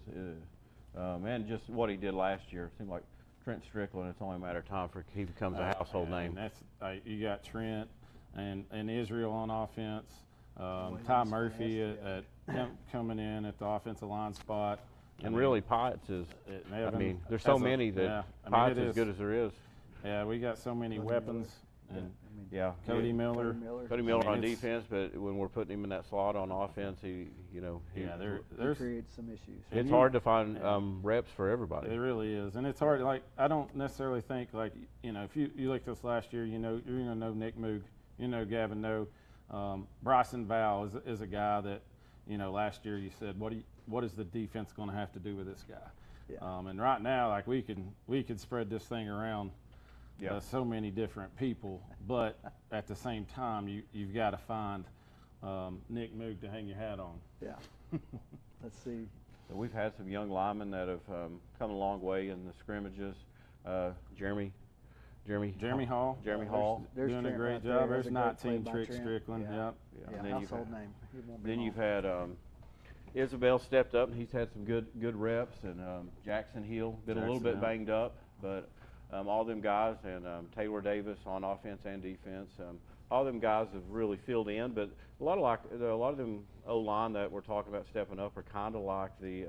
Speaker 2: and just what he did last year, it seemed like Trent Strickland, it's only a matter of time for he becomes a household name.
Speaker 14: That's you got Trent and Israel on offense, Ty Murphy coming in at the offensive line spot.
Speaker 2: And really, Potts is, there's so many that Potts is as good as there is.
Speaker 14: Yeah, we got so many weapons. And
Speaker 2: Cody
Speaker 14: Miller
Speaker 2: on defense, but when we're putting him in that slot on offense, he
Speaker 16: creates some issues.
Speaker 2: It's hard to find reps for everybody.
Speaker 14: It really is, and it's hard. Like I don't necessarily think if you look at this last year, you're gonna know Nick Moog, Gavin No, Bryson Val is a guy that last year you said what is the defense going to have to do with this guy? Yeah. And right now, we could spread this thing around. So many different people, but at the same time, you've got to find Nick Moog to hang your hat on.
Speaker 16: Yeah. Let's see.
Speaker 2: So we've had some young linemen that have come a long way in the scrimmages. Jeremy Hall.
Speaker 16: There's
Speaker 14: doing a great job. There's 19 Trick Strickland.
Speaker 16: Yeah.
Speaker 14: And
Speaker 16: then household name.
Speaker 2: Then you've had Isabel stepped up, and he's had some good reps, and Jackson Hill been a little bit banged up, but all them guys, and Taylor Davis on offense and defense, all them guys have really filled in. But a lot of them O-line that we're talking about stepping up are kind of like the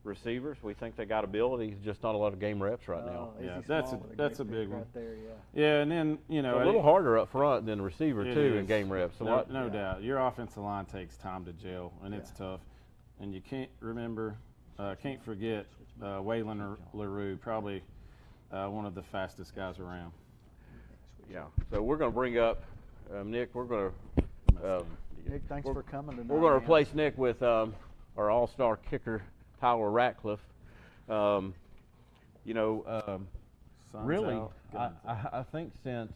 Speaker 2: receivers. We think they got ability, just not a lot of game reps right now.
Speaker 14: Yeah, that's a big one.
Speaker 16: Right there,
Speaker 14: yeah, and then
Speaker 2: a little harder up front than the receiver too in game reps.
Speaker 14: No doubt. Your offensive line takes time to gel, and it's tough. And you can't forget Waylon LaRue, probably one of the fastest guys around.
Speaker 2: Yeah. So we're going to bring up Nick. We're going to
Speaker 16: Nick, thanks for coming tonight.
Speaker 2: We're going to replace Nick with our all-star kicker Tyler Ratcliffe. Really, I think since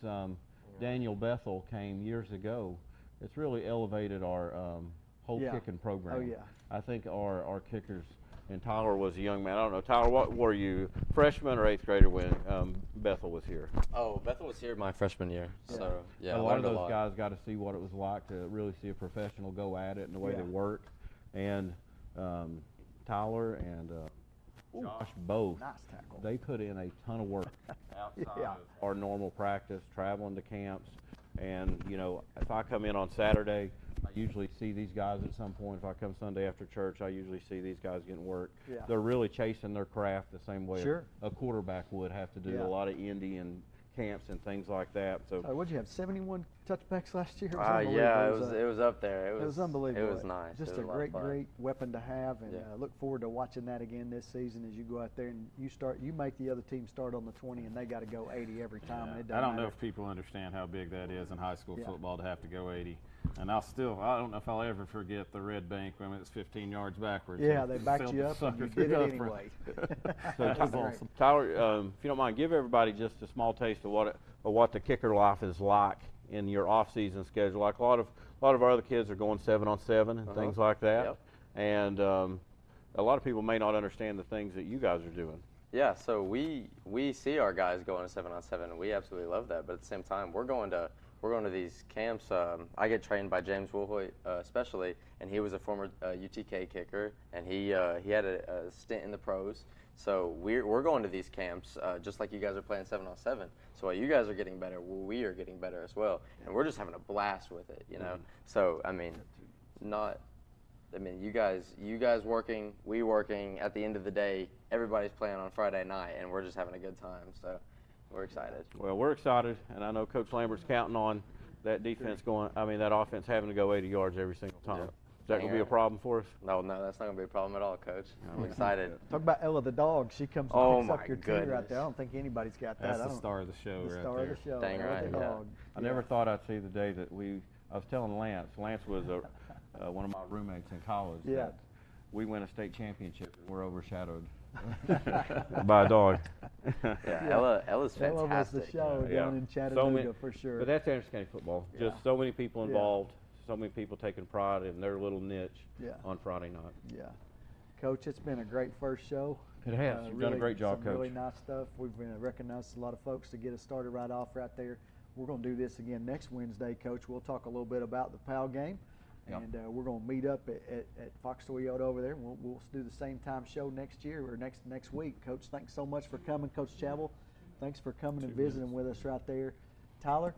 Speaker 2: Daniel Bethel came years ago, it's really elevated our whole kicking program.
Speaker 16: Oh yeah.
Speaker 2: I think our kickers. And Tyler was a young man. I don't know, Tyler, what were you, freshman or 8th grader when Bethel was here?
Speaker 17: Oh, Bethel was here my freshman year.
Speaker 2: Yeah.
Speaker 17: So, yeah,
Speaker 2: a lot of those guys got to see what it was like to really see a professional go at it and the way they work. And Tyler and Josh both, they put in a ton of work outside of our normal practice, traveling to camps. And, if I come in on Saturday, I
Speaker 4: usually see these guys at some point. If I come Sunday after church, I usually see these guys getting work.
Speaker 16: Yeah.
Speaker 4: They're really chasing their craft the same way
Speaker 16: Sure.
Speaker 4: a quarterback would have to do.
Speaker 16: Yeah.
Speaker 4: A lot of Indian camps and things like that. So
Speaker 16: what'd you have, 71 touchbacks last year?
Speaker 17: Yeah, it was up there.
Speaker 16: It was unbelievable.
Speaker 17: It was nice.
Speaker 16: Just
Speaker 17: it was
Speaker 16: a great weapon to have, and
Speaker 17: Yeah.
Speaker 16: look forward to watching that again this season as you go out there and you make the other team start on the 20, and they got to go 80 every time. And it
Speaker 14: I
Speaker 16: doesn't
Speaker 14: don't know
Speaker 16: matter.
Speaker 14: if people understand how big that is in high school
Speaker 16: Yeah.
Speaker 14: football to have to go 80. And I don't know if I'll ever forget the red bank when it was 15 yards backwards.
Speaker 16: Yeah, they backed you up and you did it anyway.
Speaker 4: So
Speaker 16: That's awesome.
Speaker 4: Tyler, if you don't mind, give everybody just a small taste of what the kicker life is like in your off-season schedule. Like a lot of our other kids are going 7-on-7 and things like that.
Speaker 17: Yep.
Speaker 4: And a lot of people may not understand the things that you guys are doing.
Speaker 17: Yeah, so we see our guys going to 7-on-7, and we absolutely love that. But at the same time, we're going to these camps. I get trained by James Woolhoy especially, and he was a former UTK kicker, and he had a stint in the pros. So we're going to these camps just like you guys are playing 7-on-7. So while you guys are getting better, we are getting better as well, and we're just having a blast with it, you know.
Speaker 4: Mm-hmm.
Speaker 17: So you guys working, we working. At the end of the day, everybody's playing on Friday night, and we're just having a good time. So we're excited.
Speaker 4: Well, we're excited, and I know Coach Lambert's counting on that that offense having to go 80 yards every single time.
Speaker 17: Yep.
Speaker 4: Is that going to be a problem for us?
Speaker 17: No, that's not going to be a problem at all, Coach. I'm excited.
Speaker 16: Talk about Ella the dog. She comes and picks up your team right there. I don't think anybody's got that.
Speaker 14: That's the star of the show right there.
Speaker 16: The star of the show.
Speaker 17: Dang
Speaker 16: Ella
Speaker 17: right,
Speaker 16: the
Speaker 17: yeah.
Speaker 16: dog.
Speaker 4: I never thought I'd see the day that I was telling Lance was one of my roommates in college.
Speaker 16: Yeah.
Speaker 4: That we win a state championship and we're overshadowed by a dog.
Speaker 17: Yeah, Ella's fantastic.
Speaker 16: Ella was the show down in Chattanooga for sure.
Speaker 4: But that's Anderson County football.
Speaker 16: Yeah.
Speaker 4: Just so many people involved, so many people taking pride in their little niche on Friday night.
Speaker 16: Yeah. Coach, it's been a great first show.
Speaker 4: It has. You've done a great job,
Speaker 16: some
Speaker 4: Coach.
Speaker 16: Really nice stuff. We've recognized a lot of folks to get us started right off right there. We're going to do this again next Wednesday, Coach. We'll talk a little bit about the PAL game.
Speaker 4: Yep.
Speaker 16: And we're going to meet up at Fox Toyota over there. We'll do the same time show next year or next week. Coach, thanks so much for coming. Coach Chabel, thanks for coming and visiting with us right there. Tyler,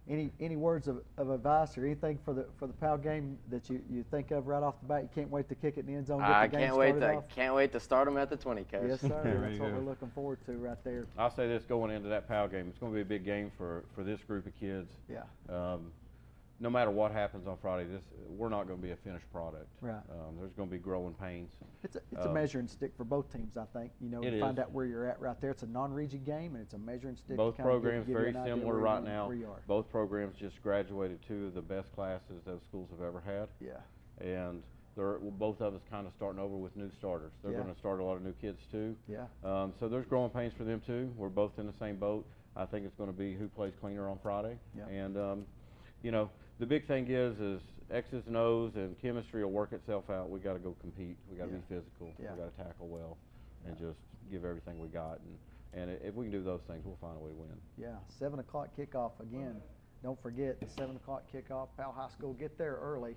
Speaker 16: any words of advice or anything for the PAL game that you think of right off the bat? You can't wait to kick it in the end zone.
Speaker 17: I can't wait to start them at the 20, Coach.
Speaker 16: Yes, sir. That's what we're looking forward to right there.
Speaker 4: I'll say this going into that PAL game, it's going to be a big game for this group of kids.
Speaker 16: Yeah.
Speaker 4: No matter what happens on Friday, we're not going to be a finished product.
Speaker 16: Right.
Speaker 4: There's going to be growing pains.
Speaker 16: It's a measuring stick for both teams, I think. To find out where you're at right there. It's a non-region game, and it's a measuring stick.
Speaker 4: Both
Speaker 16: to kind of
Speaker 4: programs
Speaker 16: give
Speaker 4: very
Speaker 16: you an idea
Speaker 4: similar
Speaker 16: where
Speaker 4: right now.
Speaker 16: Where you are.
Speaker 4: Both programs just graduated two of the best classes those schools have ever had.
Speaker 16: Yeah.
Speaker 4: And both of us kind of starting over with new starters. They're going to start a lot of new kids too.
Speaker 16: Yeah.
Speaker 4: So there's growing pains for them too. We're both in the same boat. I think it's going to be who plays cleaner on Friday.
Speaker 16: Yeah.
Speaker 4: And the big thing is X's and O's and chemistry will work itself out. We got to go compete. We got to be physical.
Speaker 16: Yeah.
Speaker 4: We got to tackle well, and just give everything we got. And if we can do those things, we'll find a way to win.
Speaker 16: Yeah. 7 o'clock kickoff again. Don't forget the 7 o'clock kickoff. PAL High School, get there early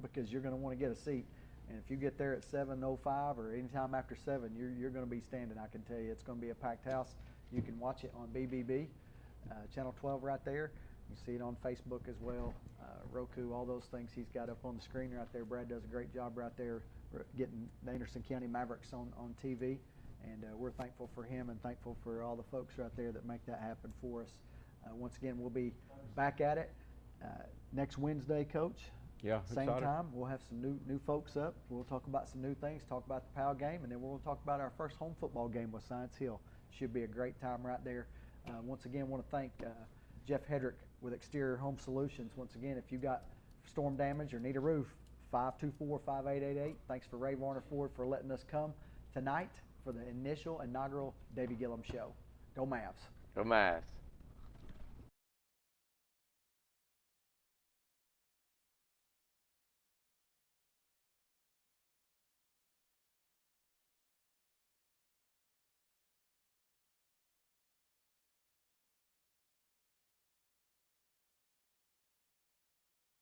Speaker 16: because you're going to want to get a seat. And if you get there at 7:05 or any time after 7, you're going to be standing. I can tell you, it's going to be a packed house. You can watch it on BBB, Channel 12 right there. You see it on Facebook as well, Roku, all those things he's got up on the screen right there. Brad does a great job right there getting the Anderson County Mavericks on TV, and we're thankful for him and thankful for all the folks right there that make that happen for us. Once again, we'll be back at it next Wednesday, Coach.
Speaker 4: Yeah,
Speaker 16: Same
Speaker 4: excited.
Speaker 16: time, we'll have some new folks up. We'll talk about some new things, talk about the PAL game, and then we're going to talk about our first home football game with Science Hill. Should be a great time right there. Once again, want to thank Jeff Hedrick with Exterior Home Solutions. Once again, if you got storm damage or need a roof, 524-5888. Thanks for Ray Warner Ford for letting us come tonight for the inaugural Davey Gillum show. Go Mavs.
Speaker 17: Go Mavs.